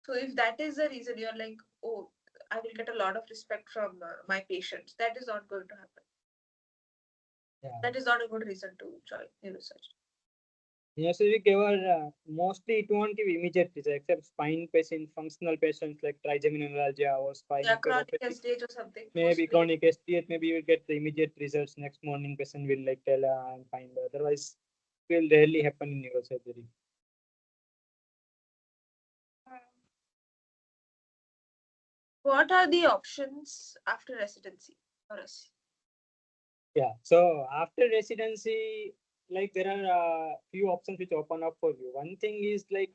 So if that is the reason you're like, oh, I will get a lot of respect from my patients, that is not going to happen.
Yeah.
That is not a good reason to join neurosurgery.
Neurosurgery cover mostly it won't give immediate results except spine patients, functional patients like trigeminal neuralgia or spine
Yeah, chronic
neuropathy.
stage or something.
Maybe
Mostly.
chronic STH, maybe you will get the immediate results. Next morning, patient will like tell I'm fine. Otherwise, it will rarely happen in neurosurgery.
What are the options after residency for us?
Yeah. So after residency, like there are few options which open up for you. One thing is like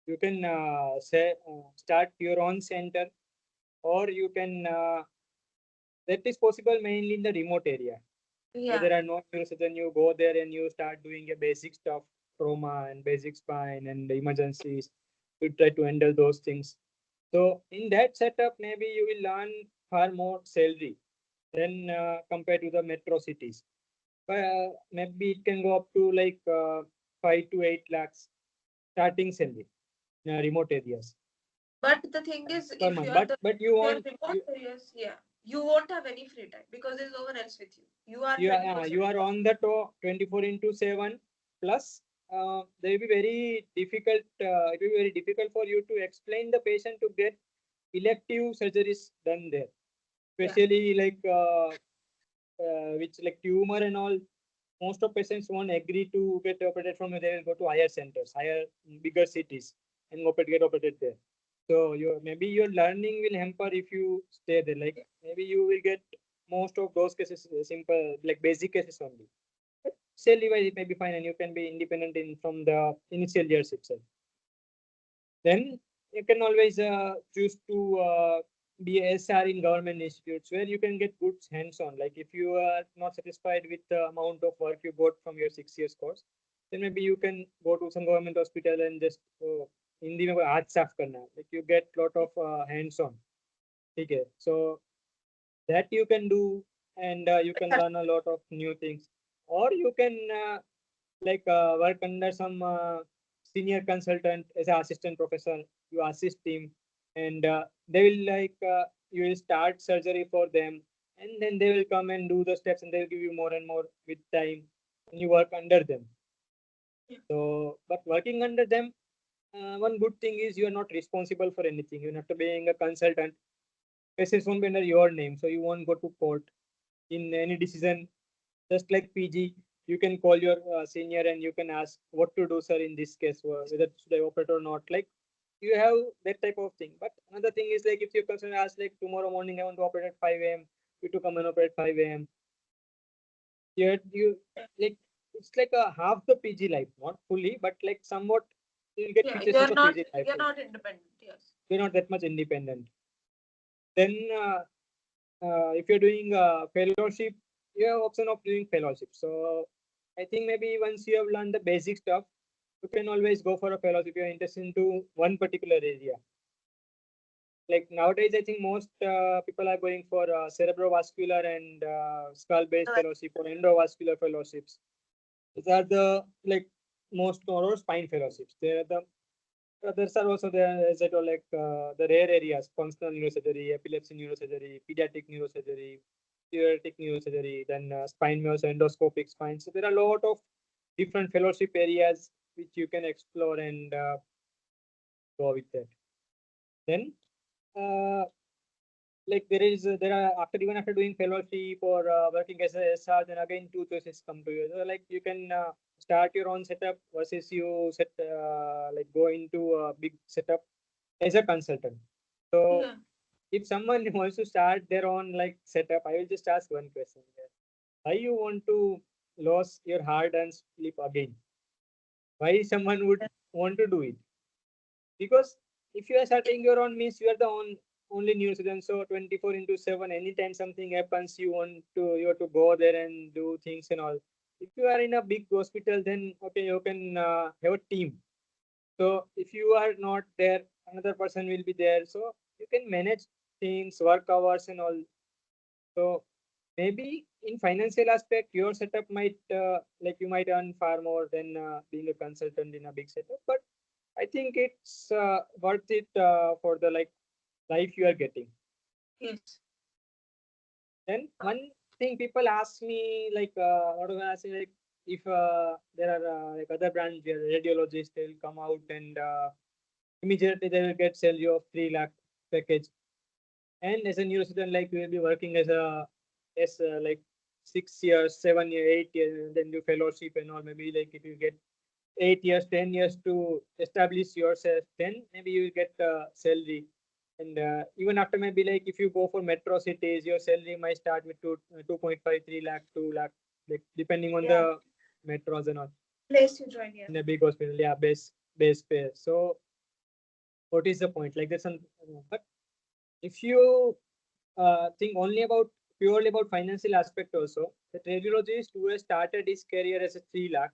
you can say start your own center, or you can that is possible mainly in the remote area where
Yeah.
there are no neurosurgeon. You go there and you start doing a basic stuff, trauma and basic spine and emergencies. You try to handle those things. So in that setup, maybe you will earn far more salary than compared to the metro cities. Maybe it can go up to like 5 to 8 lakhs starting salary in remote areas
But the thing is,
per
if
month.
you are the
But you
if you are
want
remote areas, yeah, you won't have any free time because there's no one else with you. You are
you
24/7.
are on the toe 24/7 plus they will be very difficult. It will be very difficult for you to explain the patient to get elective surgeries done there,
Yeah.
especially like which like tumor and all. Most of patients won't agree to get operated from. They will go to higher centers, higher bigger cities, and get operated there. So your maybe your learning will hamper if you stay there. Like maybe you will get most of those cases simple like basic cases only. But salary wise it may be fine and you can be independent in from the initial years itself. Then you can always choose to be a SR in government institutes where you can get good hands-on. Like if you are not satisfied with the amount of work you got from your 6 years course, then maybe you can go to some government hospital and just Hindi में हाथ साफ करना like you get lot of hands-on. Okay, so that you can do and you can learn a lot of new things, or you can work under some senior consultant as an assistant professor. You assist him and they will you will start surgery for them, and then they will come and do the steps and they'll give you more and more with time and you work under them. So but working under them, one good thing is you are not responsible for anything. You're not being a consultant. Cases won't be under your name, so you won't go to court in any decision. Just like PG, you can call your senior and you can ask what to do, sir, in this case, whether should I operate or not. Like you have that type of thing. But another thing is like if your concern ask like tomorrow morning I want to operate at 5 a.m. You to come and operate at 5 a.m. You like it's like a half the PG life, not fully, but like somewhat you'll get
Yeah,
features of the PG life.
you're not independent. Yes.
You're not that much independent. Then if you're doing fellowship, you have option of doing fellowship. So I think maybe once you have learned the basic stuff, you can always go for a fellowship if you're interested into one particular area. Like nowadays, I think most people are going for cerebrovascular and skull-based fellowship or endovascular fellowships. These are the like most or spine fellowships. They are the others are also there as I told, like the rare areas: functional neurosurgery, epilepsy neurosurgery, pediatric neurosurgery, theoretic neurosurgery, then spine also endoscopic spine. So there are a lot of different fellowship areas which you can explore and go with that. Then like there are after doing fellowship or working as a SR, then again two choices come to you. So like you can start your own setup versus you like go into a big setup as a consultant. So
Yeah.
if someone wants to start their own like setup, I will just ask one question here. Why you want to lose your hard earned sleep again? Why someone would want to do it? Because if you are starting your own means you are the only neurosurgeon. So 24/7, anytime something happens, you have to go there and do things and all. If you are in a big hospital, then okay, you can have a team. So if you are not there, another person will be there. So you can manage things, work hours and all. So maybe in financial aspect, your setup might like you might earn far more than being a consultant in a big setup. But I think it's worth it for the like life you are getting.
Yes.
Then one thing people ask me like what do I say, like if there are like other branch radiologists, they'll come out and immediately they will get salary of 3 lakh package. And as a neurosurgeon, like you will be working as like 6 years, 7 years, 8 years, and then do fellowship and all. Maybe like if you get 8 years, 10 years to establish yourself, then maybe you will get salary. And even after maybe like if you go for metro cities, your salary might start with 2.5, 3 lakh, 2 lakh, like depending on the metros and all.
Place you join here.
In a big hospital, yeah, base pay. So what is the point? Like there's some, but if you think only about purely about financial aspect also, the radiologist who has started his career as a 3 lakh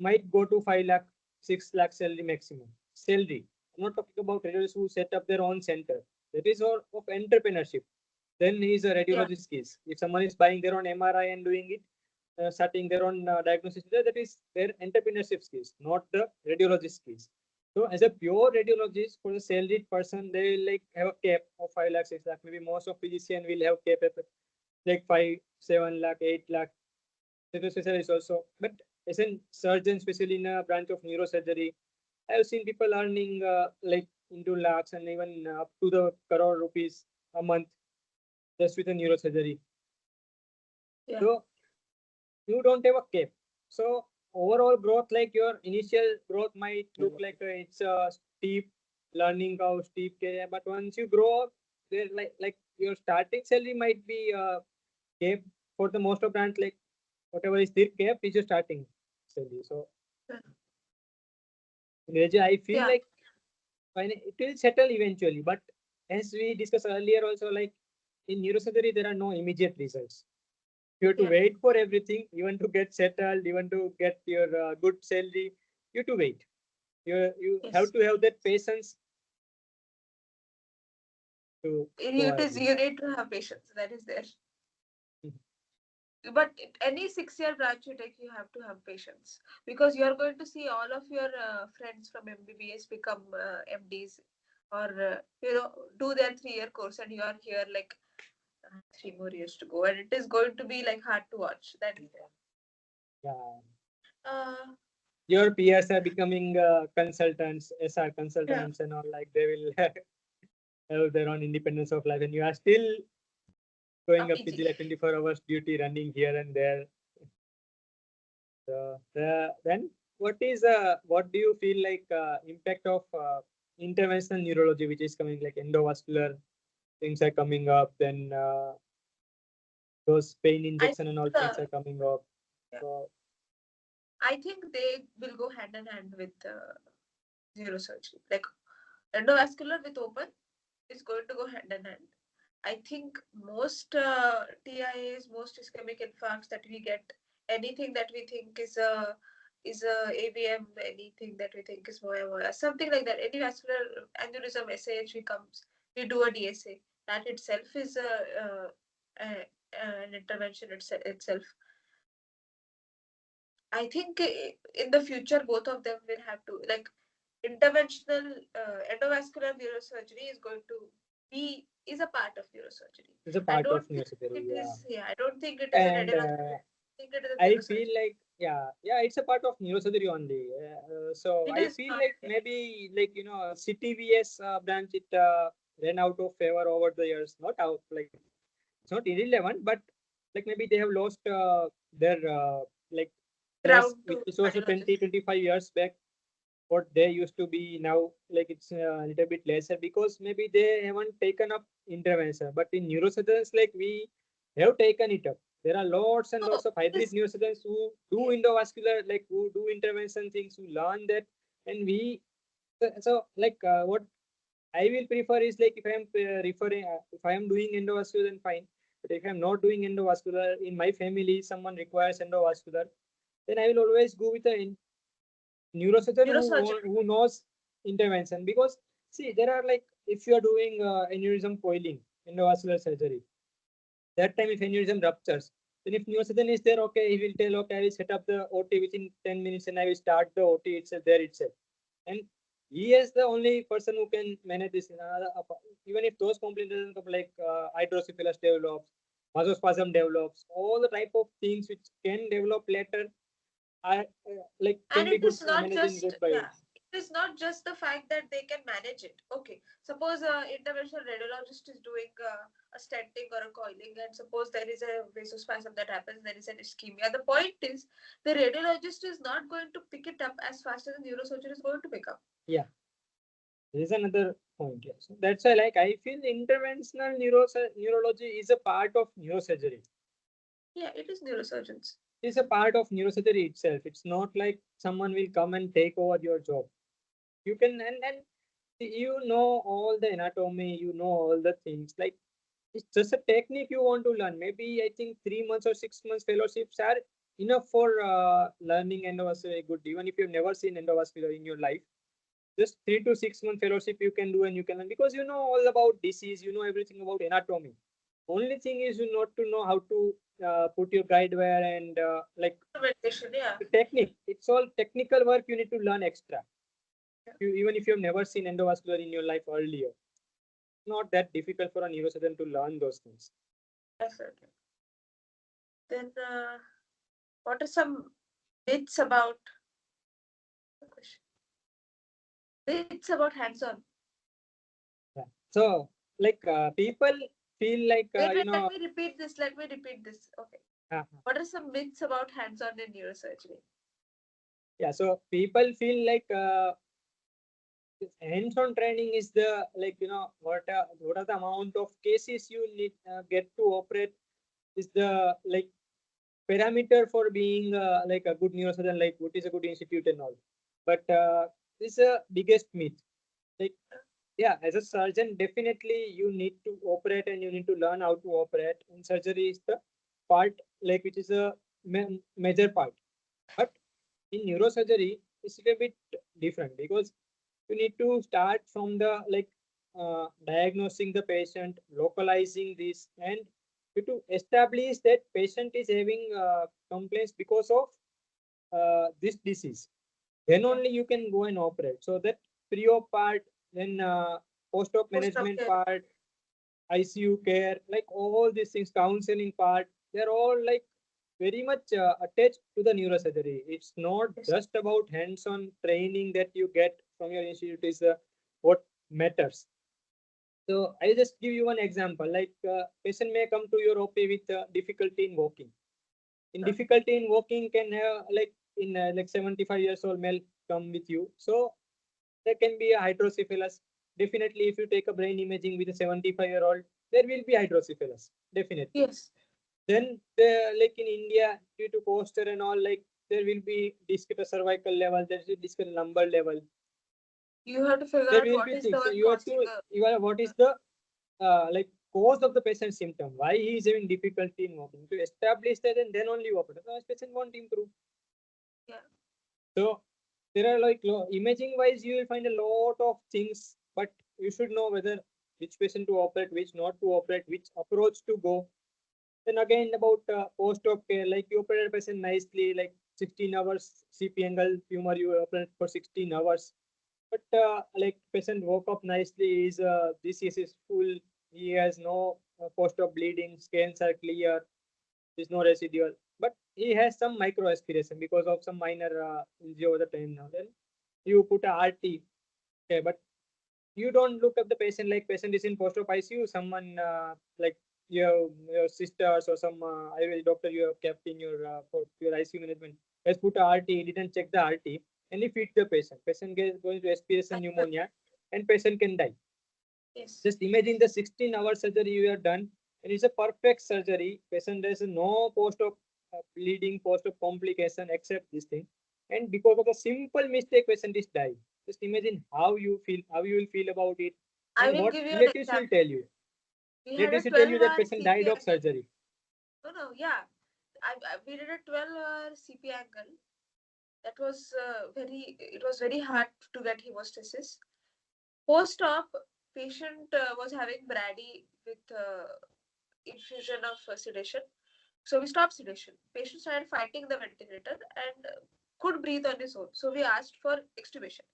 might go to 5 lakh, 6 lakh salary maximum. Salary. I'm not talking about radiologists who set up their own center. That is all of entrepreneurship. Then he is a radiologist case. If someone is buying their own MRI and doing it, starting their own diagnosis, that is their entrepreneurship skills, not the radiologist skills. So as a pure radiologist, for the salaried person, they will like have a cap of 5 lakh, 6 lakh. Maybe most of physician will have cap at like 5, 7 lakh, 8 lakh. Is also, but as a surgeon, especially in a branch of neurosurgery, I have seen people earning like into lakhs and even up to the crore rupees a month just with a neurosurgery.
Yeah.
So you don't have a cap. So overall growth, like your initial growth might look like it's a steep learning curve, steep career, but once you grow up, there like your starting salary might be cap for the most of brands, like whatever is their cap is your starting salary. So I feel like it will settle eventually, but as we discussed earlier also, like in neurosurgery there are no immediate results. You have to wait for everything, even to get settled, even to get your good salary. You have to wait. You have to have that patience to
You need to have patience. That is there. But any 6-year branch you take, you have to have patience, because you are going to see all of your friends from MBBS become MDs, or do their 3-year course, and you are here like 3 more years to go, and it is going to be like hard to watch. That is there.
Your peers are becoming consultants, SR consultants, and all, like they will have their own independence of life, and you are still going up PG like 24 hours duty, running here and there. So then what do you feel like impact of interventional neurology, which is coming, like endovascular things are coming up, then those pain injection and all things are coming up. So
I think they will go hand in hand with neurosurgery. Like endovascular with open is going to go hand in hand. I think most TIAs, most ischemic infarcts that we get, anything that we think is a AVM, anything that we think is moya, something like that. Any vascular aneurysm SAH comes, we do a DSA. That itself is an intervention itself. I think in the future, both of them will have to, like, interventional endovascular neurosurgery is going to is a part of neurosurgery.
It's a part of neurosurgery.
I don't think it is an endovascular.
I feel like it's a part of neurosurgery only. So I feel like maybe like CTVS branch, it ran out of favor over the years. Not out, like it's not irrelevant, but like maybe they have lost their like which was also 20-25 years back. What they used to be now, like it's a little bit lesser because maybe they haven't taken up intervention. But in neurosurgeons, like we have taken it up. There are lots and lots of hybrid neurosurgeons who do endovascular, like who do intervention things, who learn that, and we. So like what I will prefer is like if I am if I am doing endovascular, then fine. But if I am not doing endovascular, in my family someone requires endovascular, then I will always go with a neurosurgeon who knows intervention, because see, there are like, if you are doing aneurysm coiling, endovascular surgery, that time if aneurysm ruptures, then if neurosurgeon is there, okay, he will tell, okay, I will set up the OT within 10 minutes and I will start the OT itself there itself. And he is the only person who can manage this. Even if those complaints doesn't come, like hydrocephalus develops, vasospasm develops, all the type of things which can develop later are like
And
can be
it
good
is not
managing
just,
good by.
yeah, it is not just the fact that they can manage it. Okay, suppose a interventional radiologist is doing a stenting or a coiling, and suppose there is a vasospasm that happens, there is an ischemia. The point is, the radiologist is not going to pick it up as fast as the neurosurgeon is going to pick up.
Yeah, there is another point. Yeah, so that's why like I feel interventional neurology is a part of neurosurgery.
Yeah, it is neurosurgeons.
It's a part of neurosurgery itself. It's not like someone will come and take over your job. You can, and you know all the anatomy, you know all the things. Like, it's just a technique you want to learn. Maybe I think 3 months or 6 months fellowships are enough for learning endovascular good. Even if you've never seen endovascular in your life, just 3 to 6 month fellowship you can do, and you can learn, because you know all about disease, you know everything about anatomy. Only thing is you not to know how to put your guide wire and like
Instrumentation, yeah.
the technique. It's all technical work you need to learn extra. Even if you've never seen endovascular in your life earlier, it's not that difficult for a neurosurgeon to learn those things.
Definitely. Then, what are some myths about myths about hands-on?
Yeah. So like people feel like
Wait, let me repeat this. Let me repeat this. Okay.
uh,
What are some myths about hands-on in neurosurgery?
yeah. So people feel like hands-on training is the, like, what are the amount of cases you need get to operate is the like parameter for being like a good neurosurgeon, like what is a good institute and all. But this is a biggest myth. Like, yeah, as a surgeon, definitely you need to operate and you need to learn how to operate. And surgery is the part, like, which is a major part. But in neurosurgery, it's a bit different, because you need to start from the like diagnosing the patient, localizing this, and you to establish that patient is having complaints because of this disease. Then
Yeah.
only you can go and operate. So that pre-op part, then post-op
Post-op
management
care.
part, ICU care, like all these things, counseling part, they're all like very much attached to the neurosurgery. It's not
Yes.
just about hands-on training that you get from your institute is what matters. So I'll just give you one example. Like patient may come to your OP with difficulty in walking. In difficulty in walking can have like in like 75 years old male come with you. So there can be a hydrocephalus. Definitely, if you take a brain imaging with a 75-year-old, there will be hydrocephalus. Definitely.
Yes.
Then, like in India, due to posture and all, like there will be disc at a cervical level, there is a disc at a lumbar level.
You have to figure
There
out
will
what
be
is the
things. So
one
you have
causing
to evaluate what is the like cause of the patient symptom, why he is having difficulty in walking. To establish that, and then only you operate. Otherwise, patient won't improve.
Yeah.
So there are like imaging wise, you will find a lot of things, but you should know whether which patient to operate, which not to operate, which approach to go. Then again about post-op care, like you operate a patient nicely, like 16 hours CP angle tumor, you operate for 16 hours. But like patient woke up nicely, his disease is full, he has no post-op bleeding, scans are clear, there's no residual, but he has some micro aspiration because of some minor injury over the time now. Then you put a RT, okay, but you don't look at the patient like patient is in post-op ICU. Someone like your sisters or some Ayurvedic doctor you have kept in your for your ICU management has put a RT, didn't check the RT, and he feeds the patient. Patient gets going to aspiration pneumonia, and patient can die.
Yes.
Just imagine the 16-hour surgery you have done, and it's a perfect surgery. Patient has no post-op bleeding, post-op complication except this thing. And because of a simple mistake, patient is dying. Just imagine how you feel, how you will feel about it,
I
and
will
what
give you an
relatives will
example.
tell you.
We had a
Relatives will tell you that
12-hour
patient
CP
died of
angle.
surgery.
No, no, yeah. We did a 12-hour CP angle. That was it was very hard to get hemostasis. Post-op, patient was having brady with infusion of sedation. So we stopped sedation. Patient started fighting the ventilator and could breathe on his own. So we asked for extubation.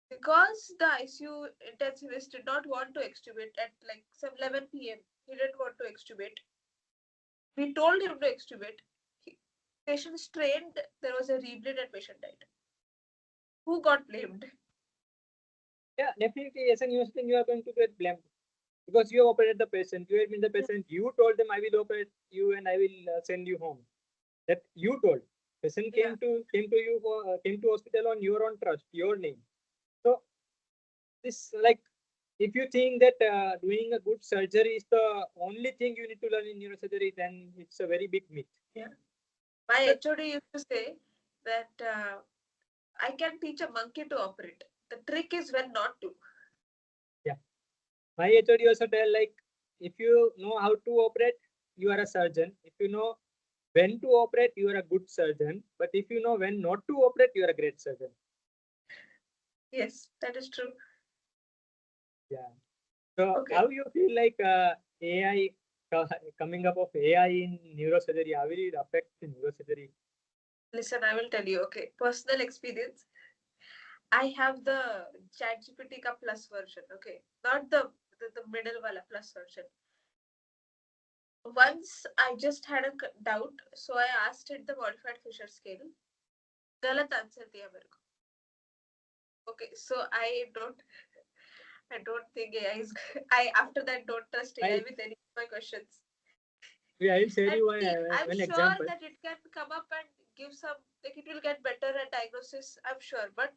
Because the ICU intensivist did not want to extubate at like some 11 p.m., he didn't want to extubate. We told him to extubate. He, patient strained, there was a rebleed and patient died. Who got blamed?
Yeah, definitely as an university, you are going to get blamed because you operated the patient. You admit the patient. You told them I will operate you and I will send you home. That you told. Patient
Yeah.
came to you for came to hospital on your own trust, your name. So this like if you think that doing a good surgery is the only thing you need to learn in neurosurgery, then it's a very big myth.
Yeah. My HOD used to say that I can teach a monkey to operate. The trick is when not to.
Yeah. My HOD also tell like if you know how to operate, you are a surgeon. If you know when to operate, you are a good surgeon. But if you know when not to operate, you are a great surgeon.
Yes, that is true.
Yeah. So
Okay.
how you feel like AI coming up of AI in neurosurgery? How will it affect the neurosurgery?
Listen, I will tell you. Okay, personal experience. I have the ChatGPT ka plus version. Okay, not the middle wala plus version. Once I just had a doubt, so I asked it the modified Fisher scale. गलत answer दिया मेरे को. Okay, so I don't think AI is. I after that don't trust AI
I
with any of my questions.
yeah, I will share
And
you
see, I'm
one
sure
example.
that it can come up and give some, like it will get better at diagnosis. I'm sure, but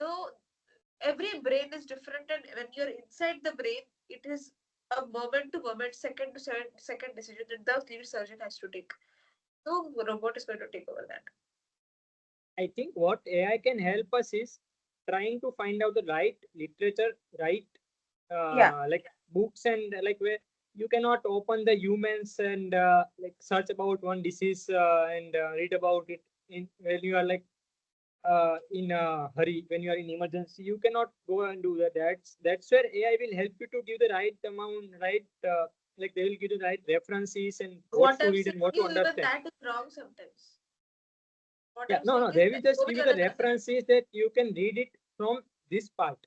no, every brain is different, and when you're inside the brain, it is a moment to moment, second to second decision that the lead surgeon has to take. No robot is going to take over that.
I think what AI can help us is trying to find out the right literature, right like books and like where you cannot open the humans and like search about one disease and read about it in when you are like in a hurry, when you are in emergency. You cannot go and do that. That's where AI will help you to give the right amount, right like they will give you the right references and what
What
to
I'm
read
saying
and what to
is, even
understand.
that is wrong sometimes. What
Yeah,
I'm
no,
saying
no,
is
they will
that
just
वो
give
भी
you the
गलत रहता है.
references that you can read it from this part.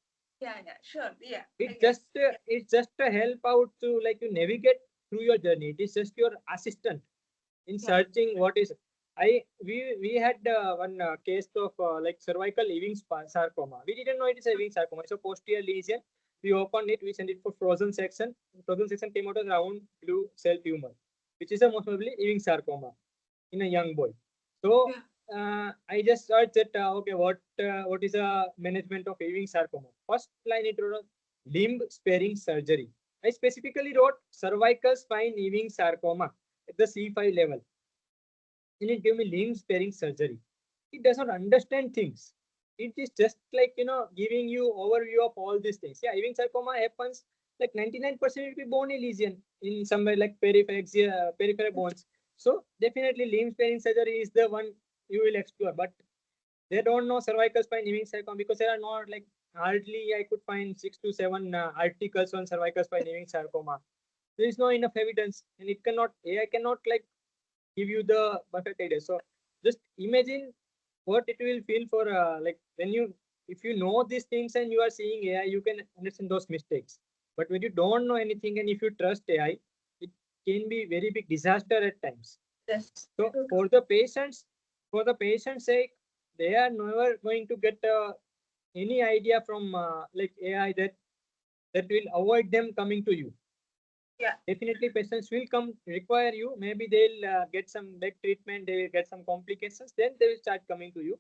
Yeah, sure, yeah, I
It
guess.
just it's just a help out to like you navigate through your journey. It is just your assistant in
Yeah.
searching what is. We had one case of like cervical Ewing sarcoma. We didn't know it is a Ewing sarcoma. It's a posterior lesion. We opened it. We sent it for frozen section. Frozen section came out as round blue cell tumor, which is a most probably Ewing sarcoma in a young boy. So
Yeah.
I just searched that okay, what is a management of Ewing sarcoma? First line it wrote limb sparing surgery. I specifically wrote cervical spine Ewing sarcoma at the C5 level. And it gave me limb sparing surgery. It does not understand things. It is just like giving you overview of all these things. Yeah, Ewing sarcoma happens like 99% will be bony lesion in somewhere like peripheral bones. So definitely limb sparing surgery is the one you will explore. But they don't know cervical spine Ewing sarcoma because there are not like hardly I could find 6 to 7 articles on cervical spine Ewing sarcoma. There is no enough evidence, and it cannot AI cannot like give you the perfect idea. So just imagine what it will feel for like when you if you know these things and you are seeing AI, you can understand those mistakes. But when you don't know anything and if you trust AI, it can be very big disaster at times.
Yes.
So for the patient's sake, they are never going to get any idea from like AI that will avoid them coming to you.
Yeah.
Definitely patients will come require you. Maybe they'll get some leg treatment, they will get some complications, then they will start coming to you.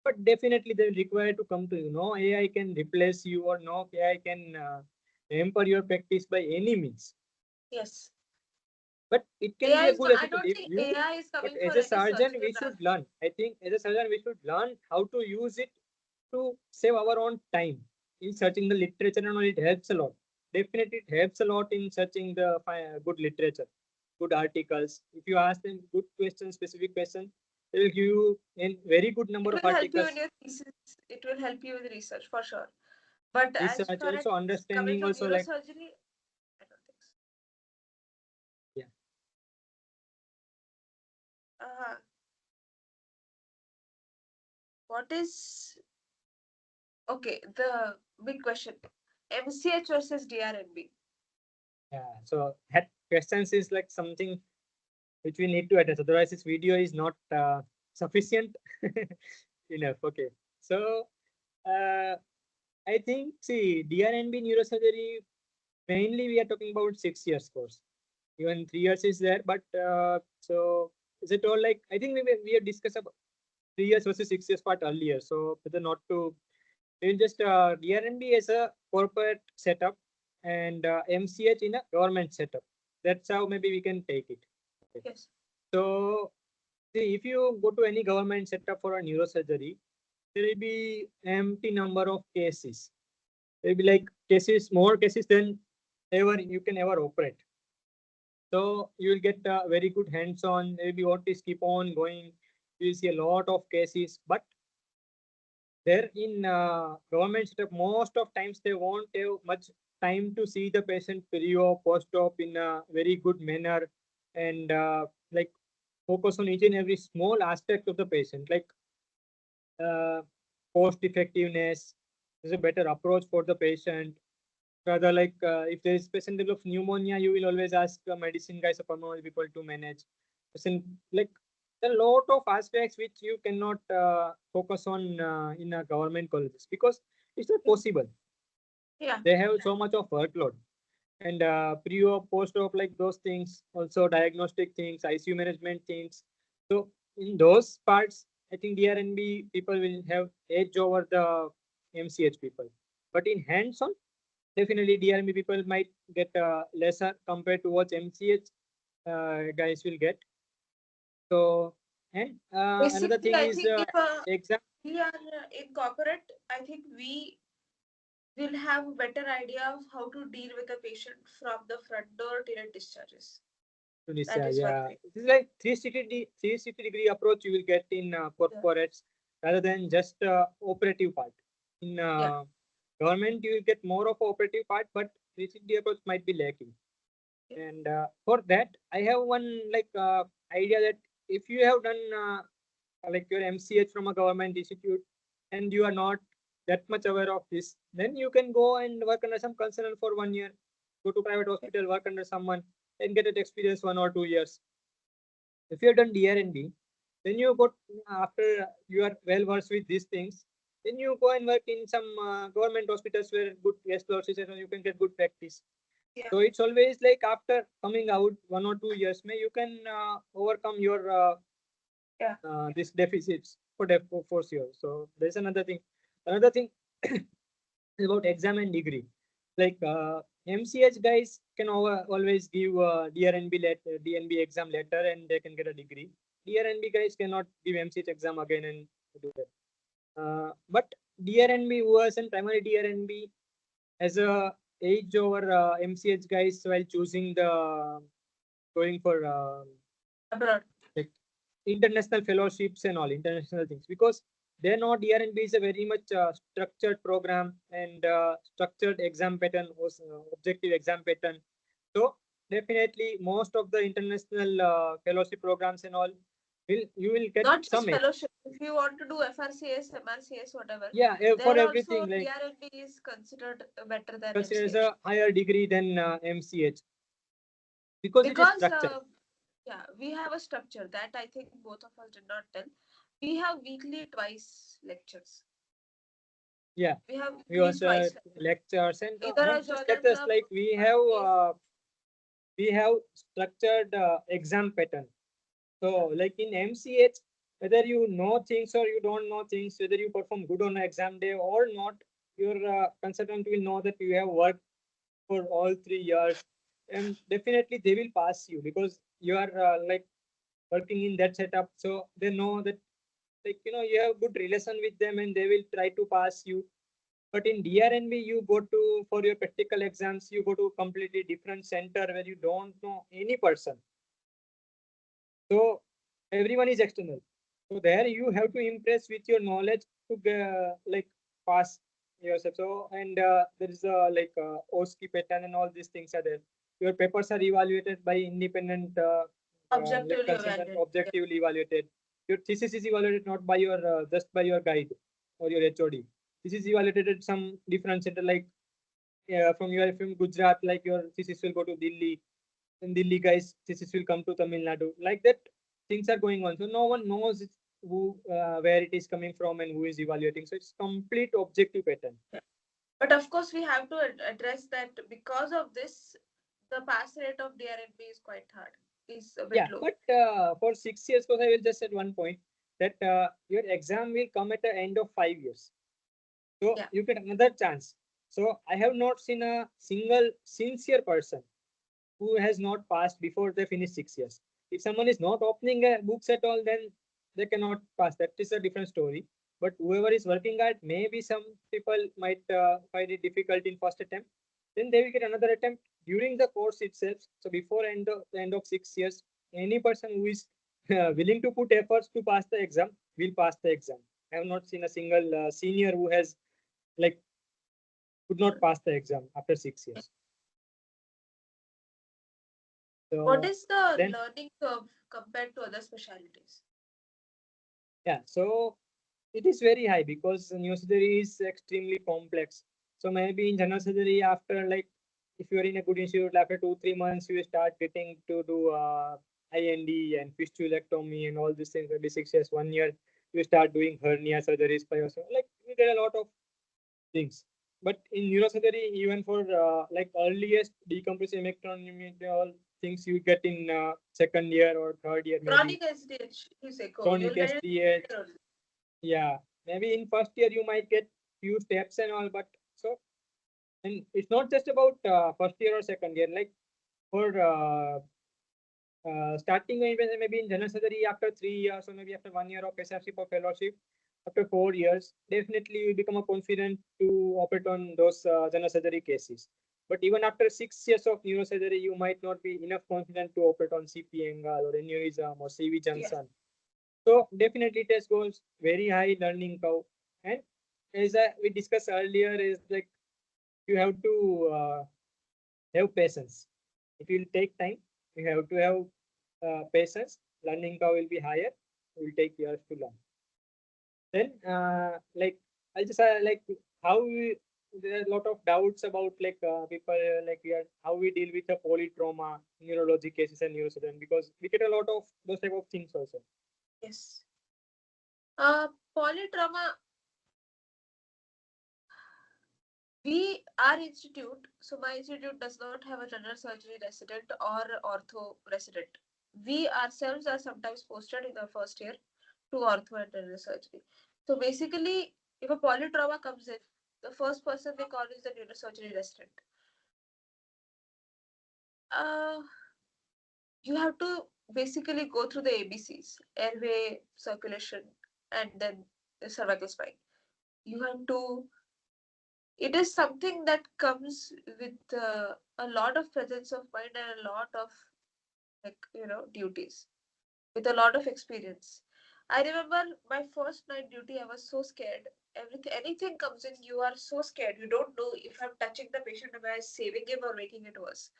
But definitely they will require to come to you. No AI can replace you, or no AI can hamper your practice by any means.
Yes.
But it can be
AI
a
is
good
not, I
assistant
don't
if
think
you.
AI is
But
coming
as
for
a
any
surgeon we
surgical
should
task.
learn, I think as a surgeon we should learn how to use it to save our own time in searching the literature, and all. It helps a lot. Definitely it helps a lot in searching the good literature, good articles. If you ask them good questions, specific questions, They will give you a very good number of
It will help you
articles.
in your thesis. It will help you with research for sure. But as
Research
far as
also
coming
understanding
from
also, like,
neurosurgery, I don't think so.
yeah.
What is okay? The big question: MCH versus DRNB.
Yeah. So that questions is like something which we need to address. Otherwise, this video is not sufficient enough. Okay. So I think, see, DRNB neurosurgery, mainly we are talking about 6 years course. Even 3 years is there, but so is it all like, I think we have discussed about 3 years versus 6 years part earlier. So whether not to, we'll just DRNB as a corporate setup and MCH in a government setup. That's how maybe we can take it. Okay.
Yes.
So see, if you go to any government setup for a neurosurgery, there will be empty number of cases. There will be like cases, more cases than ever you can ever operate. So you will get very good hands-on. Maybe what is keep on going. You will see a lot of cases, but there in government setup, most of times they won't have much time to see the patient pre-op, post-op in a very good manner, and like focus on each and every small aspect of the patient, like uh, cost effectiveness is a better approach for the patient. Rather, like if there is patient develops pneumonia, you will always ask medicine guys or pulmonary people to manage. Patient, like a lot of aspects which you cannot focus on in a government colleges because it's not possible.
Yeah.
They have so much of workload and pre-op, post-op, like those things, also diagnostic things, ICU management things. So in those parts, I think DRNB people will have edge over the MCH people. But in hands-on, definitely DRNB people might get lesser compared to what MCH guys will get. So, and another
Basically,
thing
I
is
think if
exam.
we are in corporate, I think we will have a better idea of how to deal with a patient from the front door till it discharges. That
Tunisia,
is one
yeah.
thing.
This is like 360 degree approach you will get in
Yeah.
corporates rather than just operative part. In
Yeah.
government, you will get more of operative part, but 360 approach might be lacking.
Yeah.
And for that, I have one like idea that if you have done like your MCH from a government institute and you are not that much aware of this, then you can go and work under some consultant for 1 year, go to private hospital, work under someone, and get that experience 1 or 2 years. If you have done DRNB, then you go after you are well versed with these things, then you go and work in some government hospitals where good guest nurses and you can get good practice.
Yeah.
So it's always like after coming out 1 or 2 years, may you can overcome your
Yeah.
these deficits for sure. So there's another thing. Another thing about exam and degree. Like MCH guys can always give DNB exam letter and they can get a degree. DRNB guys cannot give MCH exam again and do that. But DRNB was and primary DRNB as a age over MCH guys while choosing the going for
Abroad.
like international fellowships and all international things because they're not DRNB is a very much structured program and structured exam pattern was objective exam pattern. So definitely most of the international fellowship programs and all will you will get
Not just
some edge.
fellowship. If you want to do FRCS, MRCS, whatever,
Yeah, for
there also
everything like
DRNB is considered better than
considered as
MCH.
a higher degree than MCH because it is
Because
structured.
yeah, we have a structure that I think both of us did not tell. We have weekly twice lectures.
Yeah,
We have
we
weekly
also
twice lectures.
lectures and
Either
not
a
just
journal
lectures
club
like
case.
we have structured exam pattern. So like in MCH, whether you know things or you don't know things, whether you perform good on exam day or not, your consultant will know that you have worked for all 3 years, and definitely they will pass you because you are like working in that setup. So they know that like you have good relation with them and they will try to pass you. But in DRNB, you go to for your practical exams, you go to a completely different center where you don't know any person. So everyone is external. So there you have to impress with your knowledge to like pass yourself. So and there is OSCE pattern and all these things are there. Your papers are evaluated by independent like
Objectively
consultant,
evaluated. Yeah.
objectively evaluated. Your thesis is evaluated not by your just by your guide or your HOD. This is evaluated at some different center like from Gujarat, like your thesis will go to Delhi, and Delhi guys thesis will come to Tamil Nadu. Like that, things are going on. So no one knows who where it is coming from and who is evaluating. So it's complete objective pattern.
Yeah. But of course, we have to address that because of this, the pass rate of DRNB is quite hard, is a bit
Yeah,
low.
but for 6 years, because I will just at one point that your exam will come at the end of 5 years. So
Yeah.
you get another chance. So I have not seen a single sincere person who has not passed before they finish 6 years. If someone is not opening books at all, then they cannot pass. That is a different story. But whoever is working at, maybe some people might find it difficult in first attempt. Then they will get another attempt during the course itself. So before the end of 6 years, any person who is willing to put efforts to pass the exam will pass the exam. I have not seen a single senior who has like could not pass the exam after 6 years.
What
So
is the
then
learning curve compared to other specialties?
yeah, so it is very high because neurosurgery is extremely complex. So maybe in general surgery, after like if you are in a good institute, after 2 3 months, you start getting to do IND and fistulectomy and all these things. Maybe 6 years, 1 year, you start doing hernia surgeries by yourself. Like you get a lot of things. But in neurosurgery, even for like earliest decompressive ectomy, all things you get in second year or third year, maybe
Chronic SDH, you say,
chronic
you'll get it
SDH.
later only.
Yeah, maybe in first year you might get few steps and all, but so and it's not just about first year or second year. Like for starting maybe in general surgery after 3 years or maybe after 1 year of SRC for fellowship, after 4 years, definitely you become a confident to operate on those general surgery cases. But even after 6 years of neurosurgery, you might not be enough confident to operate on CP Engal or aneurysm or CV
Yeah.
Johnson. So definitely test goals very high learning curve. And as we discussed earlier, is like you have to have patience. It will take time. You have to have patience. Learning curve will be higher. It will take years to learn. Then like I just like how we, there are a lot of doubts about like people like we are how we deal with the polytrauma, neurology cases and neurosurgeon because we get a lot of those type of things also.
Yes. Polytrauma, our institute, so my institute does not have a general surgery resident or ortho resident. We ourselves are sometimes posted in the first year to ortho and general surgery. So basically, if a polytrauma comes in, the first person they call is the neurosurgery resident. Uh, you have to basically go through the ABCs, airway, circulation, and then the cervical spine. You have to, it is something that comes with a lot of presence of mind and a lot of duties with a lot of experience. I remember my first night duty, I was so scared. Everything, anything comes in, you are so scared. You don't know if I'm touching the patient, am I saving him or making it worse?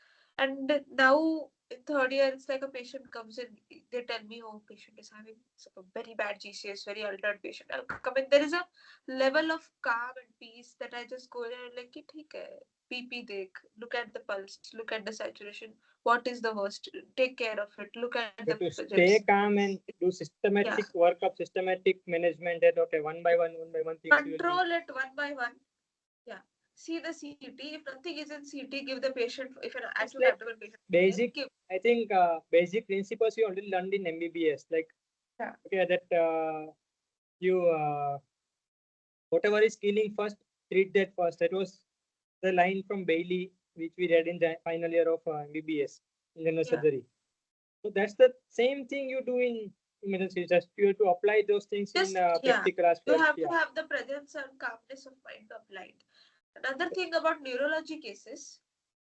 And now in third year, it's like a patient comes in, they tell me, oh, patient is having a very bad GCS, very altered patient. I'll come in. There is a level of calm and peace that I just go in and like, ठीक है, PP देख, look at the pulse, look at the saturation, what is the worst, take care of it, look at
So
the
to
ribs.
stay calm and do
Yeah,
systematic workup, systematic management, and okay, one by one things you will be.
control it one by one. Yeah, see the CT. If nothing is in CT, give the patient. If an
It's
acute
like
abdomen patient is there,
basic.
give.
I think basic principles you already learned in MBBS. Like
Yeah.
okay, that you whatever is killing first, treat that first. That was the line from Bailey, which we read in the final year of MBBS in general
Yeah.
surgery. So that's the same thing you do in emergency. Just you have to apply those things in
Just yeah,
practical as
you
well.
have to
Yeah.
have the presence and calmness of mind applied. Another thing about neurology cases,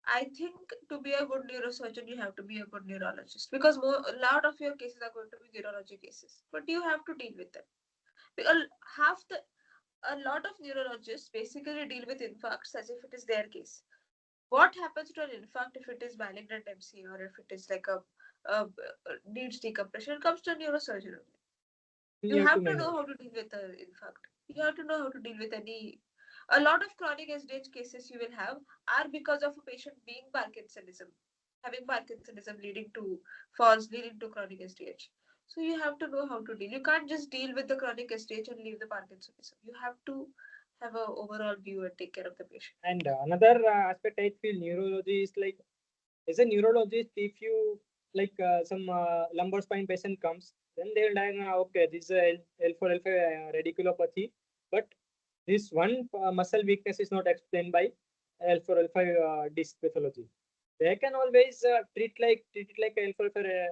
I think to be a good neurosurgeon, you have to be a good neurologist because a lot of your cases are going to be neurology cases, but you have to deal with them. Because half the a lot of neurologists basically deal with infarcts as if it is their case. What happens to an infarct if it is malignant MC or if it is like a needs decompression? It comes to neurosurgery. You
You have to
have to
manage.
know how to deal with an infarct. You have to know how to deal with any. A lot of chronic SDH cases you will have are because of a patient being Parkinsonism, having Parkinsonism leading to falls, leading to chronic SDH. So you have to know how to deal. You can't just deal with the chronic SDH and leave the Parkinsonism. You have to have an overall view and take care of the patient.
And another aspect I feel neurology is like, as a neurologist, if you like some lumbar spine patient comes, then they'll diagnose, okay, this is a L4, L5 radiculopathy, but this one muscle weakness is not explained by L4, L5 disc pathology. They can always treat it like L4, L5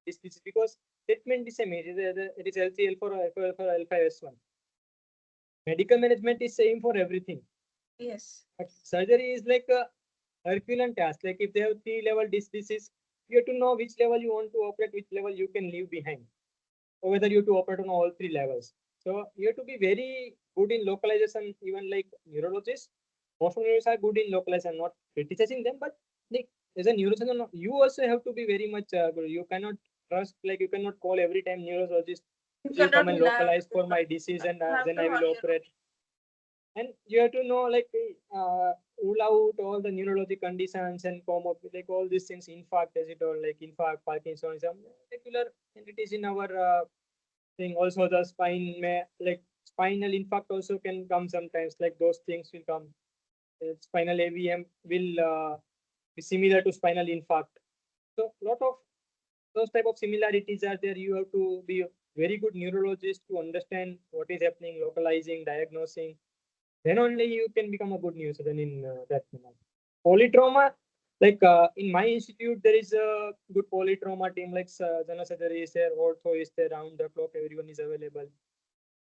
disc disease because treatment is same. It is LC, L4, L4, L4, L5, S1. Medical management is same for everything.
Yes.
But surgery is like a Herculean task. Like if they have 3-level disease, you have to know which level you want to operate, which level you can leave behind, or whether you have to operate on all 3 levels. So you have to be very good in localization. Even like neurologists, most of neurologists are good in localization. Not criticizing them, but like as a neurosurgeon, you also have to be very much good. You cannot trust, like you cannot call every time neurologist
You
will come
cannot
and
rely on
localize for my disease, and
you have
then
to
I will
honor your
operate. And you have to know like rule out all the neurology conditions and come up with like all these things, infarct as it or like infarct, Parkinsonism, regular entities in our thing. Also the spine may like spinal infarct also can come sometimes, like those things will come. Spinal AVM will be similar to spinal infarct. So lot of those type of similarities are there. You have to be a very good neurologist to understand what is happening, localizing, diagnosing, then only you can become a good neurosurgeon in that manner. Polytrauma, like in my institute, there is a good polytrauma team, like general surgery is there, ortho is there, round the clock, everyone is available.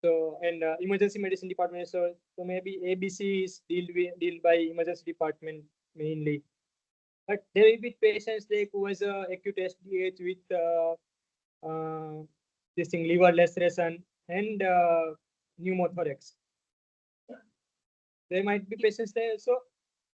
So, and emergency medicine department, so maybe ABC is deal by emergency department mainly. But there will be patients like who has a acute SDH with this thing, liver laceration and pneumothorax. There might be patients there. So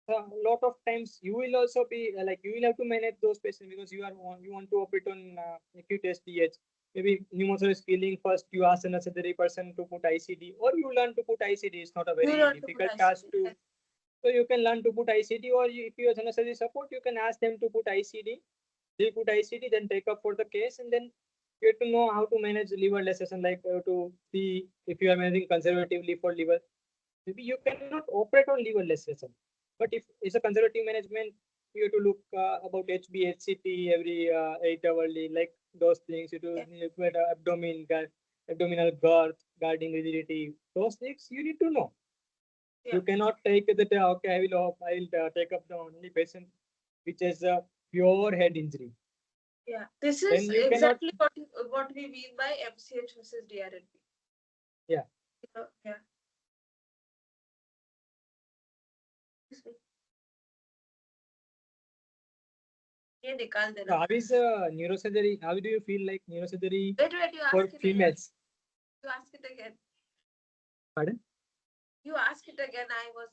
a lot of times you will also be like you will have to manage those patients because you want to operate on acute SDH. Maybe pneumothorax feeling first. You ask a necessary person to put ICD, or you learn to put ICD. It's not a
you
very
learn to put
difficult task
ICD.
to. So you can learn to put ICD, or if you have necessary support, you can ask them to put ICD. They put ICD, then take up for the case, and then you have to know how to manage liver laceration. Like to see if you are managing conservatively for liver. Maybe you cannot operate on liver laceration, but if it's a conservative management, you have to look about HB, HCT every 8 hourly, like those things. You have to abdominal girth, guarding rigidity. Those things you need to know.
Yeah.
You cannot take that. Okay, I will take up the only patient which has a pure head injury.
Yeah, this
Then
is
you cannot.
exactly what we mean by MCH versus DRNP.
Yeah.
Yeah. ये निकाल
So
देना.
how is neurosurgery? How do you feel like neurosurgery
Wait, you
for
ask it again.
females?
You ask it again.
Pardon?
You ask it again. I was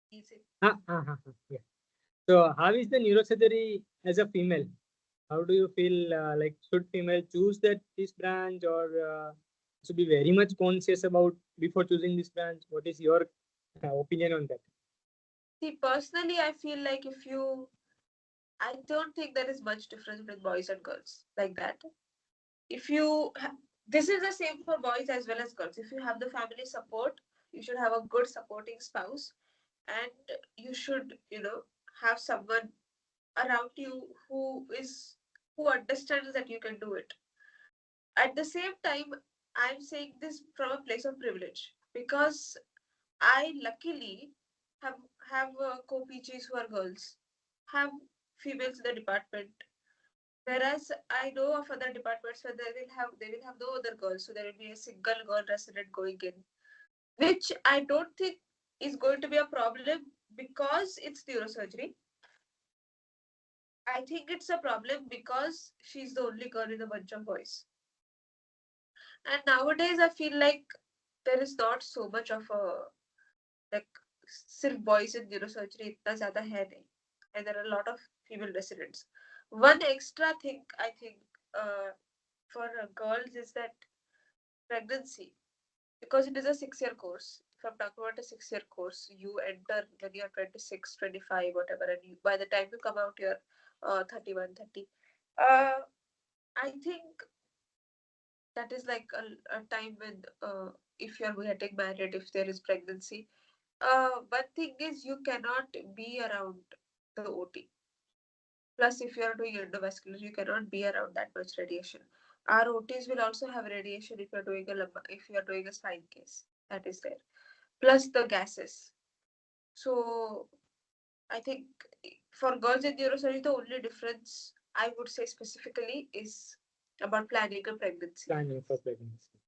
sneezing.
Yeah. So how is the neurosurgery as a female? How do you feel like should female choose this branch or should be very much conscious about before choosing this branch? What is your opinion on that?
See, personally, I feel like I don't think there is much difference between boys and girls like that. If you, this is the same for boys as well as girls. If you have the family support, you should have a good supporting spouse, and you should, have someone around you who understands that you can do it. At the same time, I'm saying this from a place of privilege because I luckily have co-PGs who are girls, have females in the department. Whereas I know of other departments where they will have no other girls, so there will be a single girl resident going in, which I don't think is going to be a problem because it's neurosurgery. I think it's a problem because she's the only girl in a bunch of boys. And nowadays, I feel like there is not so much of a like सिर्फ boys in neurosurgery इतना ज़्यादा है नहीं. And there are a lot of female residents. One extra thing I think for girls is that pregnancy, because it is a 6 year course. If I'm talking about a 6 year course, you enter when you're 26, 25, whatever, and you, by the time you come out, you're 31, 30. Uh, I think that is like a time when if you're getting married, if there is pregnancy. One thing is you cannot be around the OT. Plus, if you're doing endovascular, you cannot be around that much radiation. Our OTs will also have radiation if you're doing if you're doing a spine case. That is there. Plus the gases. So I think for girls in neurosurgery, the only difference I would say specifically is about planning a pregnancy.
Planning for pregnancy.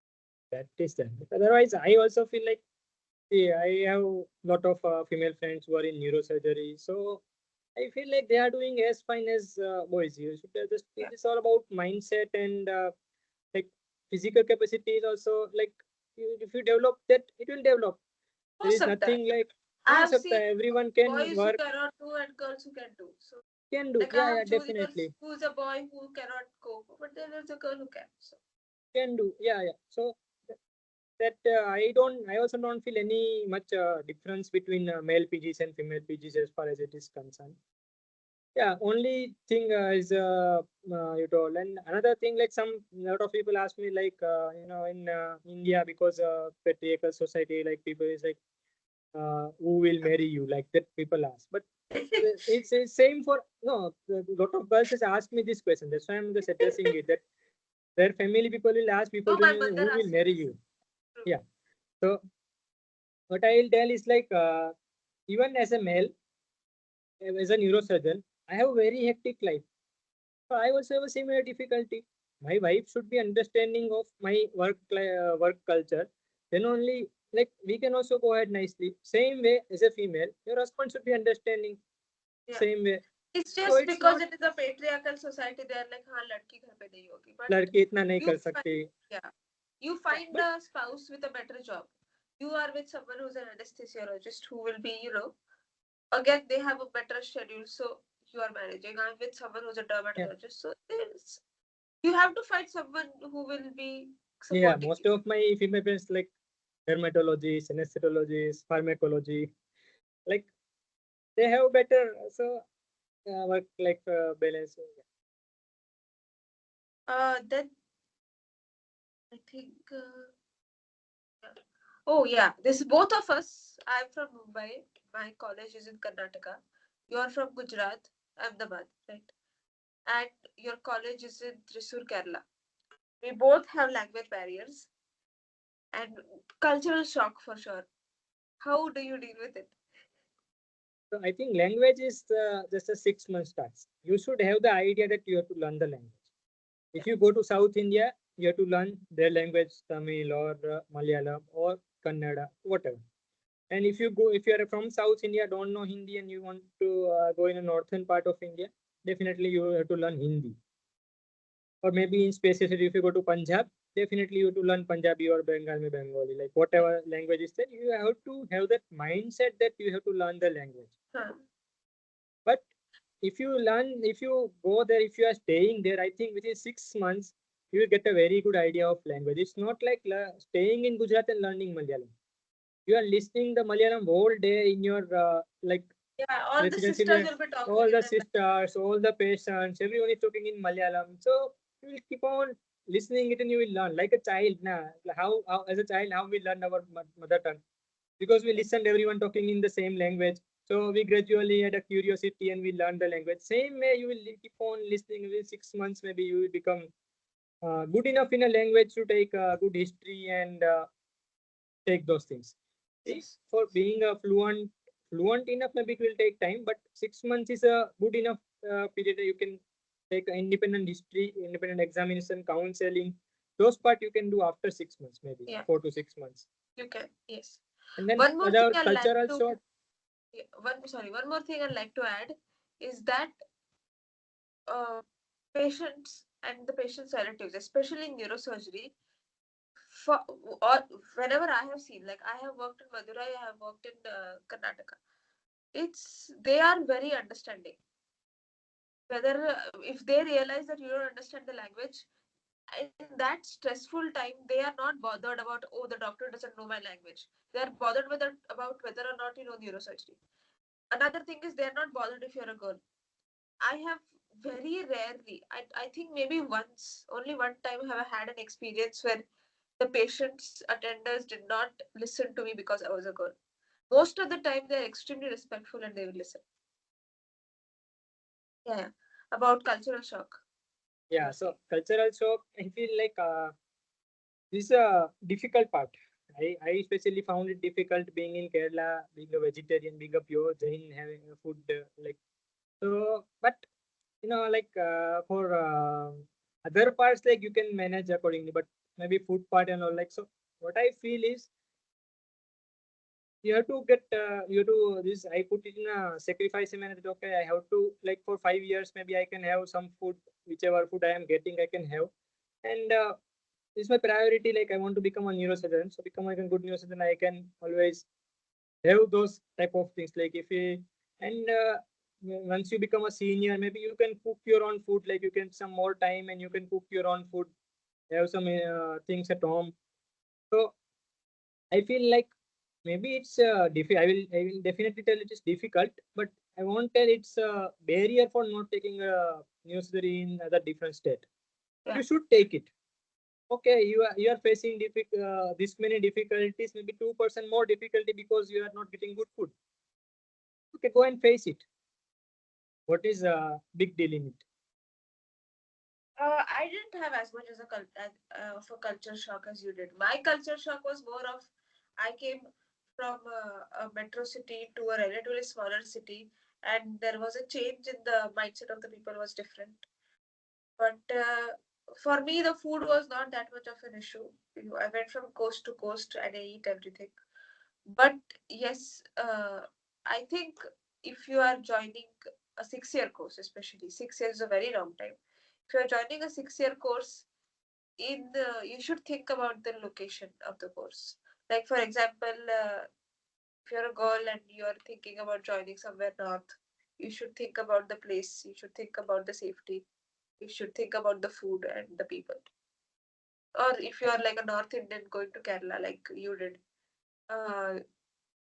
That is done. Otherwise, I also feel like, see, I have a lot of female friends who are in neurosurgery. So I feel like they are doing as fine as boys. You should just,
Yeah.
it's all about mindset and like physical capacity is also like, if you develop that, it will develop.
हो
There is
सकता है.
nothing like,
I
हो
have
सकता
seen
है, everyone can
boys who
work,
cannot do and girls who can do. So
can do.
like I
Yeah,
have juniors
definitely.
who's a boy who cannot cope, but then there's a girl who can. So
Can do. Yeah. So that I also don't feel any much difference between male PGs and female PGs as far as it is concerned. Yeah, only thing is you told, and another thing, like some lot of people ask me, like in India, because patriarchal society, like people is like, who will marry you, like that people ask. But it's same for no. A lot of girls just ask me this question. That's why I'm just addressing it. That their family people will ask people
oh,
to
my
who
mother
will
asked
marry
this.
you.
True.
Yeah. So what I will tell is like even as a male, as a neurosurgeon, I have a very hectic life. So I also have a similar difficulty. My wife should be understanding of my work culture. Then only like we can also go ahead nicely. Same way as a female, your husband should be understanding.
Yeah.
Same way.
It's
So
just
it's
because
not
it is a patriarchal society, they are like, हाँ लड़की घर पे नहीं होगी. But
लड़की इतना नहीं
you
कर
find,
सकती.
yeah, you
Yeah,
find
but
a spouse with a better job. You are with someone who's an anesthesiologist who will be, again they have a better schedule, so you are managing. I'm with someone who's a
yeah,
dermatologist, so you have to find someone who will be
yeah.
supporting
Most
you.
of my female friends like dermatologists, anesthesiologists, pharmacology, like they have better so work like balance.
Then I think. Yeah. Oh yeah, this both of us. I'm from Mumbai. My college is in Karnataka. You are from Gujarat, Ahmedabad, right? And your college is in Thrissur, Kerala. We both have language barriers and cultural shock for sure. How do you deal with it?
So I think language is just a 6 month task. You should have the idea that you have to learn the language.
Yeah.
If you go to South India, you have to learn their language, Tamil or Malayalam or Kannada, whatever. And if you are from South India, don't know Hindi, and you want to go in a northern part of India, definitely you have to learn Hindi. Or maybe in specifically, if you go to Punjab, definitely you have to learn Punjabi or Bengali, like whatever language is there. You have to have that mindset that you have to learn the language.
Huh.
But if you go there, if you are staying there, I think within 6 months you will get a very good idea of language. It's not like staying in Gujarat and learning Malayalam. You are listening the Malayalam whole day in your like
Yeah, all the
residency
sisters
there.
will be talking
All
in
the
that language.
sisters, all the patients, everyone is talking in Malayalam. So you will keep on listening it and you will learn like a child. Nah, how as a child how we learn our mother tongue, because we listened everyone talking in the same language. So we gradually had a curiosity and we learned the language. Same way you will keep on listening. Within 6 months, maybe you will become good enough in a language to take good history and take those things. See,
Yes.
for being a fluent enough, maybe it will take time, but 6 months is a good enough period that you can take independent history, independent examination, counseling. Those part you can do after 6 months, maybe
Yeah,
4 to 6 months.
you can. Yes.
And then
One more thing
other
I like
cultural
to
short.
yeah, one more thing I'd like to add is that patients and the patient's relatives, especially in neurosurgery, for or whenever I have seen, like I have worked in Madurai, I have worked in Karnataka. They are very understanding. Whether if they realize that you don't understand the language, in that stressful time, they are not bothered about, oh, the doctor doesn't know my language. They are bothered about whether or not you know neurosurgery. Another thing is they are not bothered if you're a girl. I have very rarely, I think maybe once, only one time have I had an experience where the patients, attenders did not listen to me because I was a girl. Most of the time, they're extremely respectful and they will listen. Yeah, yeah. About cultural shock.
Yeah, so cultural shock, I feel like this is a difficult part. I especially found it difficult being in Kerala, being a vegetarian, being a pure Jain, having a food like so. But like for other parts, like you can manage accordingly. But maybe food part and all like so. What I feel is you have to get you have to this. I put it in a sacrifice manner. That, okay, I have to like for 5 years maybe I can have some food, whichever food I am getting I can have, and this is my priority. Like I want to become a neurosurgeon, so become like a good neurosurgeon. I can always have those type of things. Like if you and once you become a senior, maybe you can cook your own food. Like you can some more time and you can cook your own food. Have some things at home. So I feel like maybe it's I will definitely tell it is difficult, but I won't tell it's a barrier for not taking a neurosurgery in other different state.
Yeah.
You should take it. Okay, you are facing this many difficulties, maybe 2% more difficulty because you are not getting good food. Okay, go and face it. What is a big deal in it?
I didn't have as much as of a culture shock as you did. My culture shock was more of I came from a metro city to a relatively smaller city, and there was a change in the mindset of the people was different. But for me, the food was not that much of an issue. I went from coast to coast and I eat everything. But yes, I think if you are joining a 6 year course, especially 6 years is a very long time. If you are joining a 6 year course, you should think about the location of the course. Like for example, if you're a girl and you're thinking about joining somewhere north, you should think about the place. You should think about the safety. You should think about the food and the people. Or if you are like a North Indian going to Kerala, like you did, uh,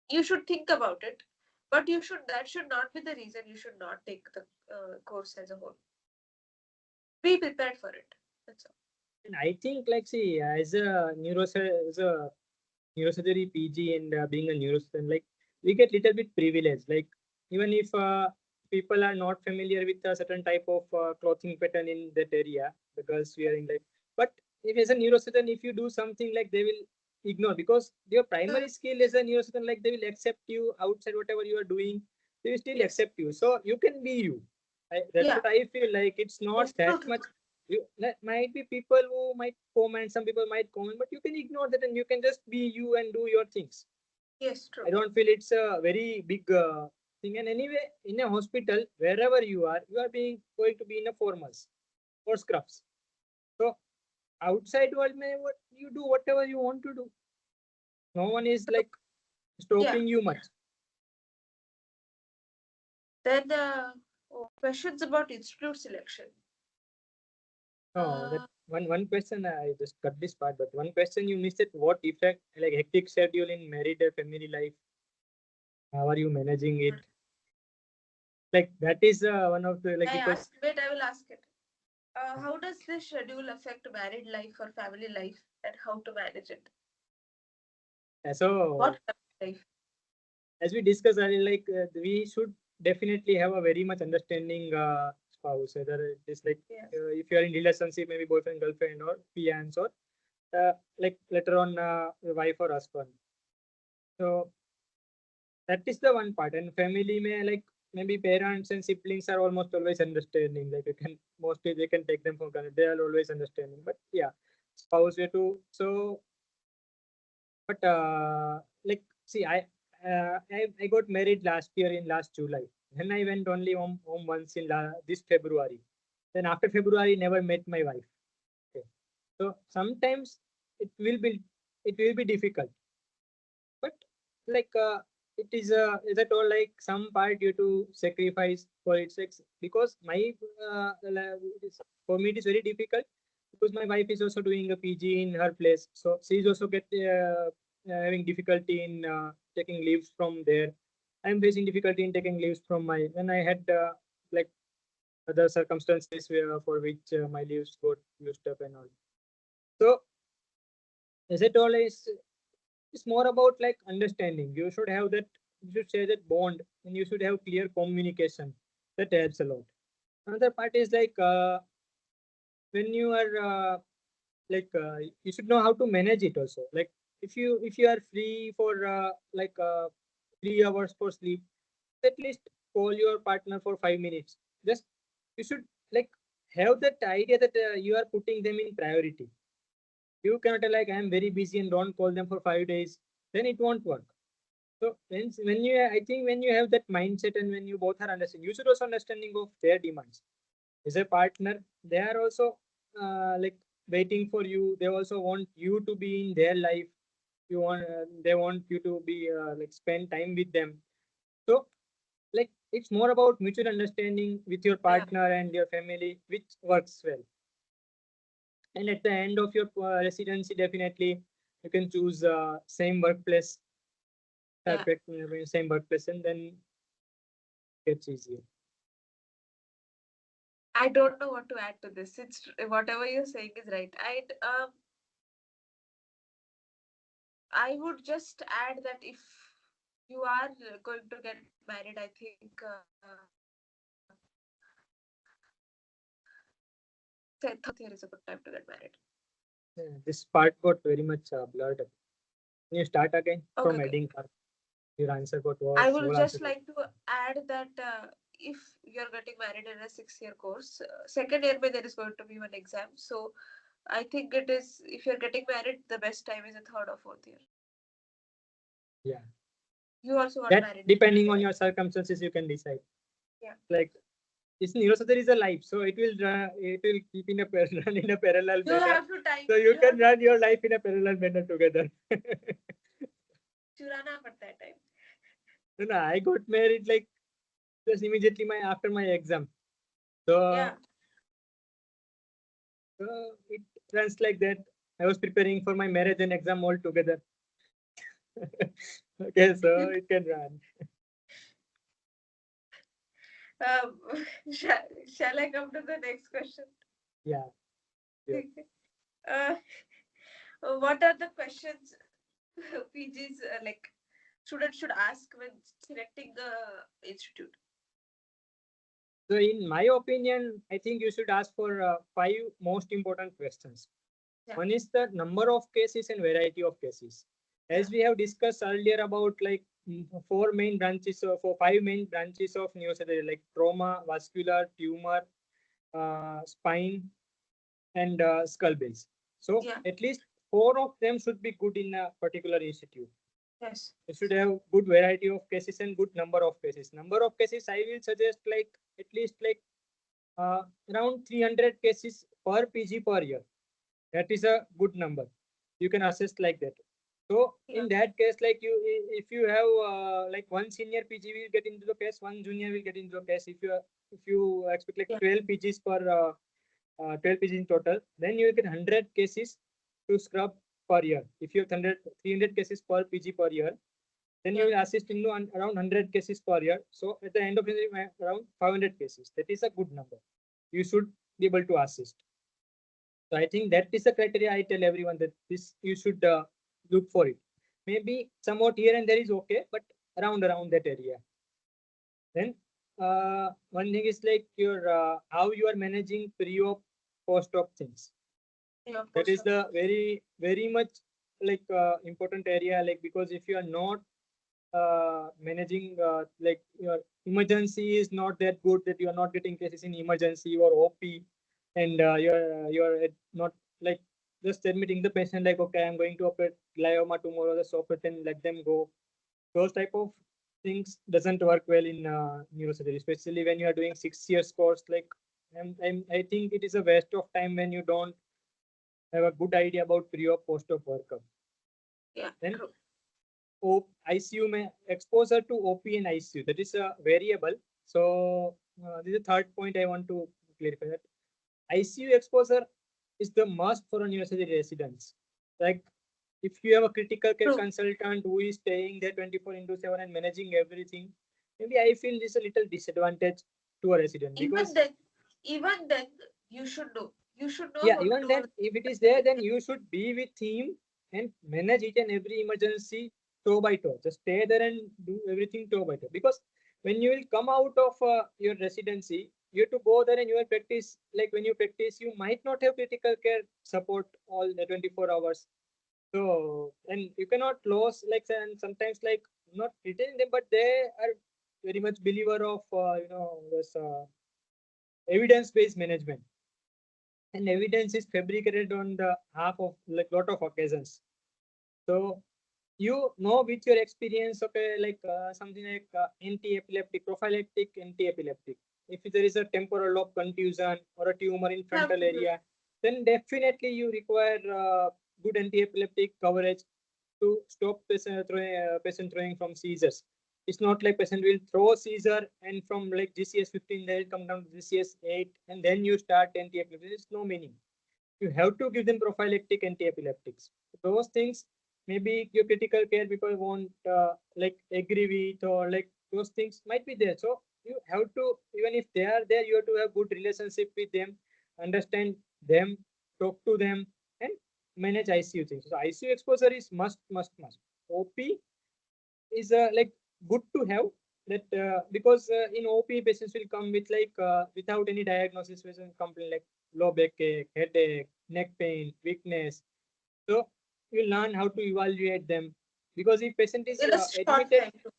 you should think about it. But that should not be the reason you should not take the course as a whole. Be prepared for it. That's all.
And I think like see as a neurosurgery PG and being a neurosurgeon, like we get little bit privilege. Like even if people are not familiar with a certain type of clothing pattern in that area, the girls wearing like, but if as a neurosurgeon, if you do something like they will ignore because your primary skill as a neurosurgeon, like they will accept you outside whatever you are doing, they will still
Yes.
accept you. So you can be you. That's
Yeah.
what I feel like. It's not
Yes.
that
True. True.
much you that might be people who might comment, some people might comment, but you can ignore that and you can just be you and do your things.
Yes.
I
True.
don't feel it's a very big thing. And anyway, in a hospital, wherever you are being going to be in a formals or scrubs. So outside world, may what you do whatever you want to do. No one is like
Yeah.
stopping you much.
Then questions about institute selection.
No, that
Uh,
one question I just cut this part, but one question you missed it. What effect like hectic schedule in married and family life? How are you managing it? Like that is one of the like
I
because
asked. Wait, I will ask it. How does this schedule affect married life or family life, and how to manage it? What
so
family life?
as we discussed earlier, like we should definitely have a very much understanding spouse, whether it is like
Yes.
if you are in relationship, maybe boyfriend, girlfriend, or fiance, or like later on wife or husband. So that is the one part, and family may like maybe parents and siblings are almost always understanding. Like you can mostly they can take them for granted. They are always understanding, but yeah, spouse way too. So but like see I got married last year in last July. Then I went only home once in this February. Then after February, never met my wife. Okay. So sometimes it will be difficult, but like it is is that all like some part due to sacrifice for its sex, because my for me it is very difficult because my wife is also doing a PG in her place, so she is also having difficulty in taking leaves from there. I'm facing difficulty in taking leaves from my when I had like other circumstances for which my leaves got used up and all. So is it all is it's more about like understanding. You should have that. You should share that bond, and you should have clear communication. That helps a lot. Another part is like when you are you should know how to manage it also. Like if you are free for 3 hours for sleep, at least call your partner for 5 minutes. Just you should like have that idea that you are putting them in priority. You cannot tell like I am very busy and don't call them for 5 days. Then it won't work. So when you I think when you have that mindset and when you both are understanding, you should also understanding of their demands. As a partner, they are also like waiting for you. They also want you to be in their life. You want they want you to be like spend time with them. So like it's more about mutual understanding with your partner and your family, which works well. And at the end of your residency, definitely you can choose same workplace,
Yeah.
same workplace, and then it's easier.
I don't know what to add to this. It's whatever you're saying is right. I would just add that if you are going to get married, I think third year is a good time to get married.
Yeah, this part got very much blurred. Can you start again from
Okay.
adding part? Your answer got
I
was
will
whole answer.
just like to add that if you're getting married in a 6 year course, second year there is going to be one exam. So I think it is if you're getting married, the best time is a third or fourth year.
Yeah.
You also got
That
married.
depending on your circumstances, you can decide.
Yeah.
Like it's neurosurgery is a life, so it will keep in a run in a parallel
You
manner.
have to time.
So you can run your life in a parallel manner together.
चुराना पड़ता है time.
No, I got married like just immediately after my exam. So,
Yeah.
so it runs like that. I was preparing for my marriage and exam all together. Okay, so it can run.
Um, shall I come to the next question?
Yeah. Yeah.
Uh, what are the questions PGs like students should ask when selecting the institute?
So, in my opinion, I think you should ask for 5 most important questions.
Yeah.
One is the number of cases and variety of cases. As we have discussed earlier about like 4 main branches for 5 main branches of neurosurgery, like trauma, vascular, tumor, spine, and skull base. So
Yeah.
at least 4 of them should be good in a particular institute.
Yes.
You should have good variety of cases and good number of cases. Number of cases, I will suggest like at least like around 300 cases per PG per year. That is a good number. You can assess like that. So in that case, like if you have like one senior PG will get into the case, one junior will get into the case. If you expect like 12 PGs per 12 PGs in total, then you get 100 cases to scrub per year. If you have 300 cases per PG per year, then you will assist into around 100 cases per year. So at the end of the year, around 500 cases. That is a good number. You should be able to assist. So I think that is the criteria I tell everyone that this you should look for it. Maybe somewhat here and there is okay, but around that area. Then one thing is like your how you are managing pre-op, post-op things. That is the very much like important area. Like because if you are not managing like your emergency is not that good, that you are not getting cases in emergency or OP, and you're not like just admitting the patient like okay, I'm going to operate glioma tomorrow, just operate and let them go. Those type of things doesn't work well in neurosurgery, especially when you are doing 6 years course. Like I think it is a waste of time when you don't have a good idea about pre-op, post-op workup.
Yeah,
Then
true.
ICU exposure to OP and ICU, that is a variable. So this is the third point I want to clarify, that ICU exposure is the must for a neurosurgery residents. Like if you have a critical care
True.
consultant who is staying there 24/7 and managing everything, maybe I feel this is a little disadvantage to a resident, because
Even then, you should know. You should know
yeah,
how to
even then,
do
if it is there, then you should be with him and manage each and every emergency toe by toe. Just stay there and do everything toe by toe. Because when you will come out of your residency, you have to go there and you will practice. Like when you practice, you might not have critical care support all the 24 hours. So, and you cannot lose, like, and sometimes like not retain them, but they are very much believer of this evidence-based management, and evidence is fabricated on the half of like lot of occasions. So you know with your experience, okay, like something like anti-epileptic, prophylactic anti-epileptic. If there is a temporal lobe contusion or a tumor in frontal
Absolutely.
area, then definitely you require good anti-epileptic coverage to stop patient throwing from seizures. It's not like patient will throw seizure and from like GCS 15 they'll come down to GCS 8 and then you start anti-epileptic. There's no meaning. You have to give them prophylactic anti-epileptics. Those things maybe your critical care people won't like agree with, or like those things might be there. So you have to, even if they are there, you have to have good relationship with them, understand them, talk to them, and manage ICU things. So ICU exposure is must. OP is like good to have that because in OP patients will come with like without any diagnosis, patient complain like low backache, headache, neck pain, weakness. So you learn how to evaluate them, because if patient is
In a short
admitted,
time.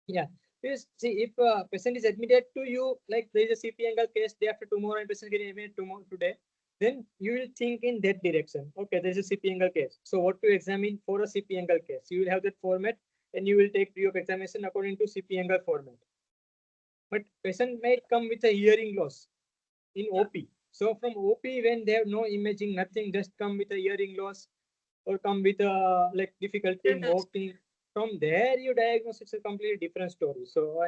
yeah, because see if patient is admitted to you, like there is a CP angle case day after tomorrow and patient getting admitted tomorrow today, then you will think in that direction. Okay, there is a CP angle case. So what to examine for a CP angle case? You will have that format and you will take pre-op examination according to CP angle format. But patient might come with a hearing loss in
Yeah.
OP. So from OP, when they have no imaging, nothing, just come with a hearing loss or come with a like difficulty
It
in
is.
walking. From there, you diagnose it's a completely different story. So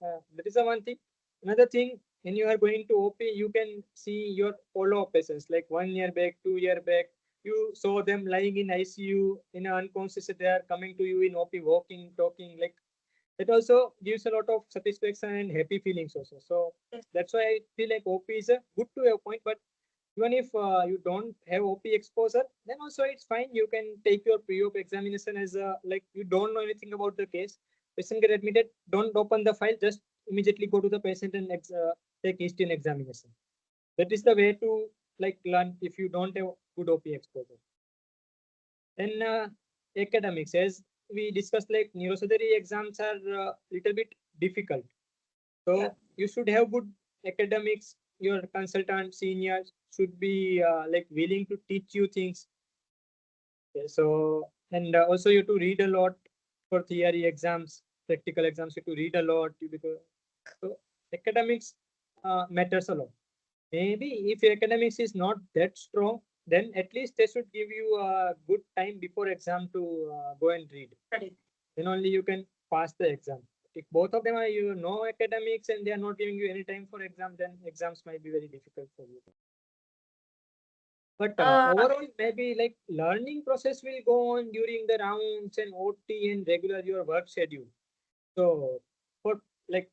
that is the one thing. Another thing, when you are going to OP, you can see your follow-up patients like 1 year back, 2 year back. You saw them lying in ICU in an unconscious. They are coming to you in OP, walking, talking. Like it also gives a lot of satisfaction and happy feelings also. So
Yes.
that's why I feel like OP is a good to have point, but even if you don't have OP exposure, then also it's fine. You can take your pre-op examination as a, like you don't know anything about the case. Patient get admitted, don't open the file, just immediately go to the patient and take history and examination. That is the way to like learn if you don't have good OP exposure. Then academics, as we discussed, like neurosurgery exams are a little bit difficult.
Yeah.
So you should have good academics. Your consultant, seniors should be like willing to teach you things. Okay, so and also you have to read a lot for theory exams, practical exams. You have to read a lot because so academics matters a lot. Maybe if your academics is not that strong, then at least they should give you a good time before exam to go and read.
Ready.
Then only you can pass the exam. If both of them are you know academics and they are not giving you any time for exam, then exams might be very difficult for you. But
Uh,
overall, maybe like learning process will go on during the rounds and OT and regular your work schedule. So for like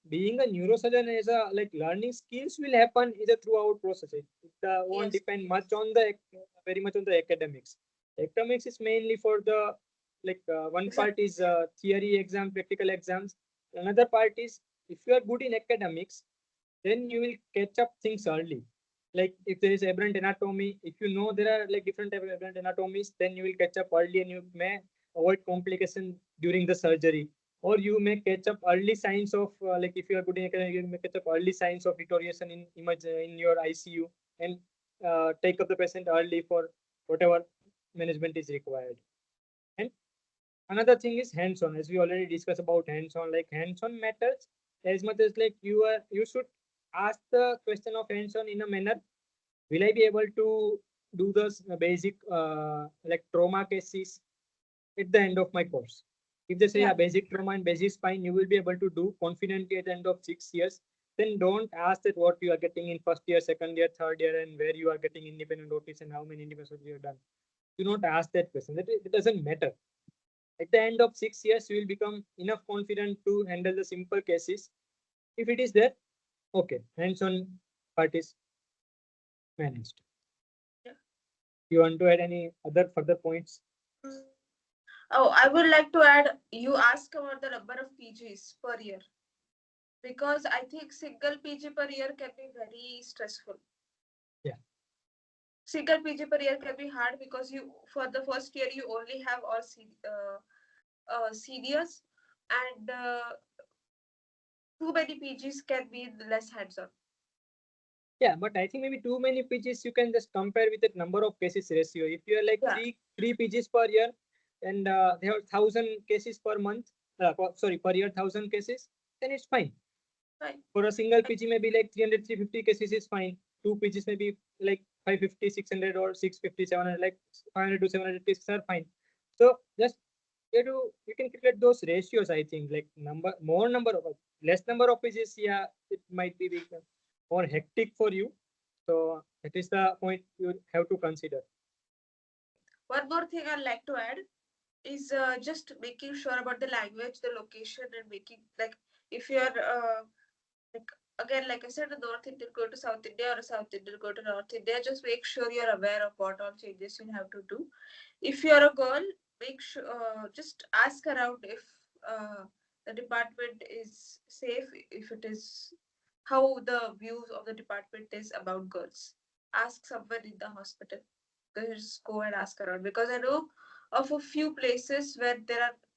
being a neurosurgeon is a like learning skills will happen is a throughout process. It won't
yes.
depend much on the very much on the academics. Academics is mainly for the like one
Exam.
part is theory exam, practical exams. Another part is if you are good in academics, then you will catch up things early. Like if there is aberrant anatomy, if you know there are like different type of aberrant anatomies, then you will catch up early and you may avoid complication during the surgery. Or you may catch up early signs of like if you are good in academics, you may catch up early signs of deterioration in image in your ICU and take up the patient early for whatever management is required. And another thing is hands-on, as we already discussed about hands-on. Like hands-on matters as much as like you should ask the question of hands-on in a manner, will I be able to do this basic like trauma cases at the end of my course? If they say
Yeah.
a basic trauma and basic spine, you will be able to do confidently at the end of 6 years. Then don't ask that what you are getting in first year, second year, third year, and where you are getting independent notice and how many independent you have done. Do not ask that question. It doesn't matter. At the end of 6 years, you will become enough confident to handle the simple cases. If it is there, okay, hands-on part is managed.
Yeah.
You want to add any other further points?
Oh, I would like to add, you ask about the number of PGs per year, because I think single PG per year can be very stressful.
Yeah.
Single PG per year can be hard because you, for the first year, you only have all seniors, and too many PGs can be less hands-on.
Yeah, but I think maybe too many PGs you can just compare with the number of cases ratio. If you are like
Yeah.
three PGs per year and they have 1,000 cases per month, per year 1,000 cases, then it's fine.
Right.
For a single PG, maybe like 300, 350 cases is fine. Two PGs maybe like 550, 600 or 650, 700, like 500 to 700 cases are fine. So just you can calculate those ratios. I think like more number of less number of PGs, yeah, it might be more hectic for you. So that is the point you have to consider.
One more thing I'd like to add is just making sure about the language, the location, and making, like, if you're like, again, like I said, a North Indian go to South India or a South Indian go to North India, just make sure you're aware of what all changes you have to do. If you're a girl, make sure, just ask around if the department is safe, if it is, how the views of the department is about girls. Ask someone in the hospital. Just go and ask around, because I know of a few places where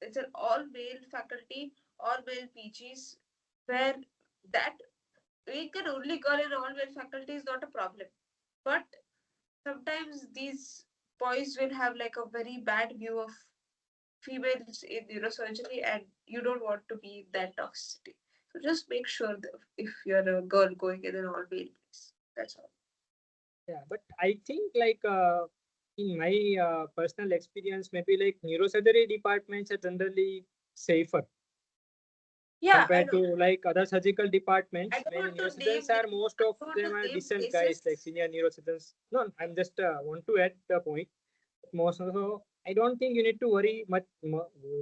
it's an all male faculty, all male PGs, where that being an only girl in all male faculty is not a problem. But sometimes these boys will have like a very bad view of females in neurosurgery, and you don't want to be in that toxicity. So just make sure that if you're a girl going in an all male place, that's all.
Yeah, but I think like in my personal experience, maybe like neurosurgery departments are generally safer
Yeah, I
compared
know.
to like other surgical departments.
I don't
Many
want to name
neurosurgeons are most of
I don't
them
want
are
to name
decent guys, like
places.
senior neurosurgeons. No, I'm just want to add the point. Most of the, I don't think you need to worry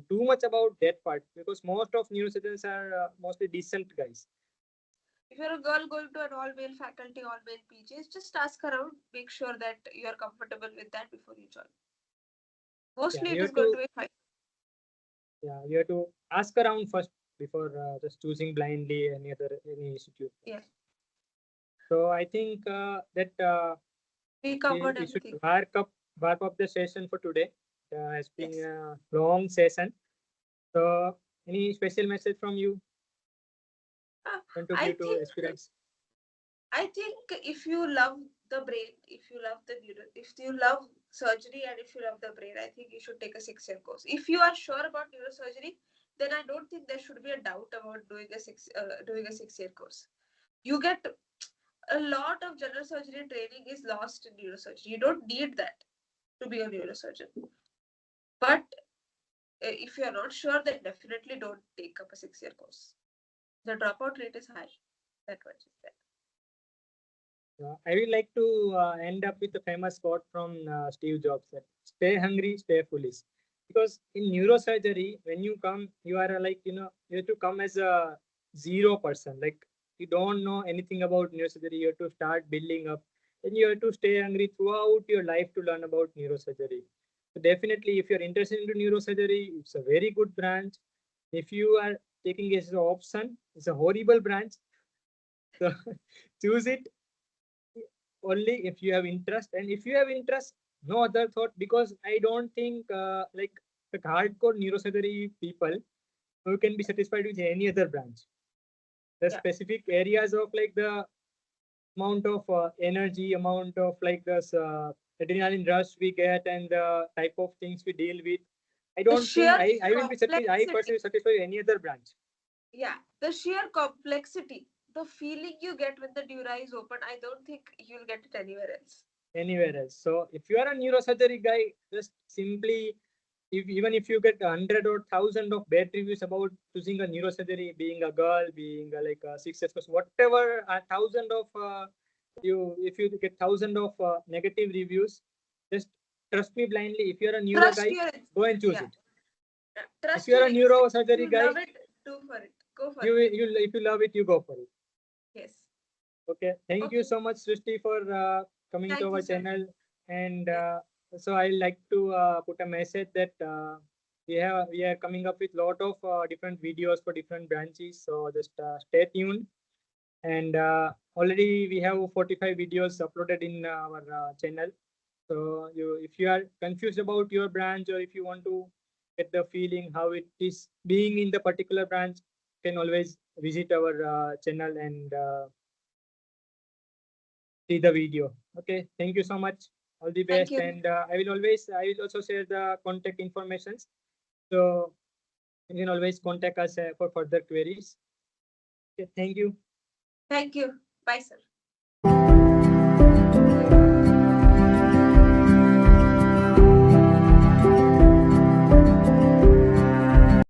too much about that part because most of neurosurgeons are mostly decent guys.
If you're a girl going to an all male faculty, all male PGs, just ask around, make sure that you're comfortable with that before you join.
Yeah,
Mostly it
you
is
have
going
to
to be fine.
yeah you have to ask around first before just choosing blindly any institute.
Yeah.
So I think that
We
we,
covered
we should
everything.
wrap up the session for today. It's been
Yes.
a long session. So any special message from you want to
I
give to
think
aspirants?
I think if you love the brain, if you love the neuro, if you love surgery, and if you love the brain, I think you should take a 6 year course. If you are sure about neurosurgery, then I don't think there should be a doubt about doing a 6 year course. You get a lot of general surgery training is lost in neurosurgery. You don't need that to be a neurosurgeon. But if you're not sure, then definitely don't take up a 6 year course. The dropout rate is high. That much is there.
I would like to end up with a famous quote from Steve Jobs: that "Stay hungry, stay foolish." Because in neurosurgery, when you come, you are like you have to come as a zero person. Like you don't know anything about neurosurgery. You have to start building up, and you have to stay hungry throughout your life to learn about neurosurgery. So definitely, if you're interested into neurosurgery, it's a very good branch. If you are taking it as an option, it's a horrible branch. So choose it only if you have interest, and if you have interest, no other thought, because I don't think the hardcore neurosurgery people who can be satisfied with any other branch. The
Yeah.
specific areas of like the amount of energy, amount of like this adrenaline rush we get, and the type of things we deal with, I
The
don't think
sheer
I will be satisfied, I
complexity.
personally satisfied with any other branch.
Yeah. The sheer complexity the feeling you get when the dura is open, I don't think you'll get it anywhere else.
Anywhere else. So if you are a neurosurgery guy, just simply, even if you get 100 or 1,000 of bad reviews about choosing a neurosurgery, being a girl, being like a 6 years, whatever, 1,000 of if you get 1,000 of negative reviews, just trust me blindly. If you are a neuro
Trust
guy,
your
go and choose
yeah.
it. If
Trust
you are
your
a
instinct. If
neurosurgery
you
guy,
love it, do for it. Go for
you
it.
if you love it, you go for it.
Yes.
Okay. Thank you
Okay.
so much, Srushti, for coming to
Thank you,
our
sir.
channel. And
Yes.
so I like to put a message that we are coming up with lot of different videos for different branches. So just stay tuned. And already we have 45 videos uploaded in our channel. So if you are confused about your branch, or if you want to get the feeling how it is being in the particular branch, you can always visit our channel and see the video. Okay, thank you so much. All the
Thank
best.
you.
And I will also share the contact informations. So you can always contact us for further queries. Okay, thank you.
Thank you. Bye, sir.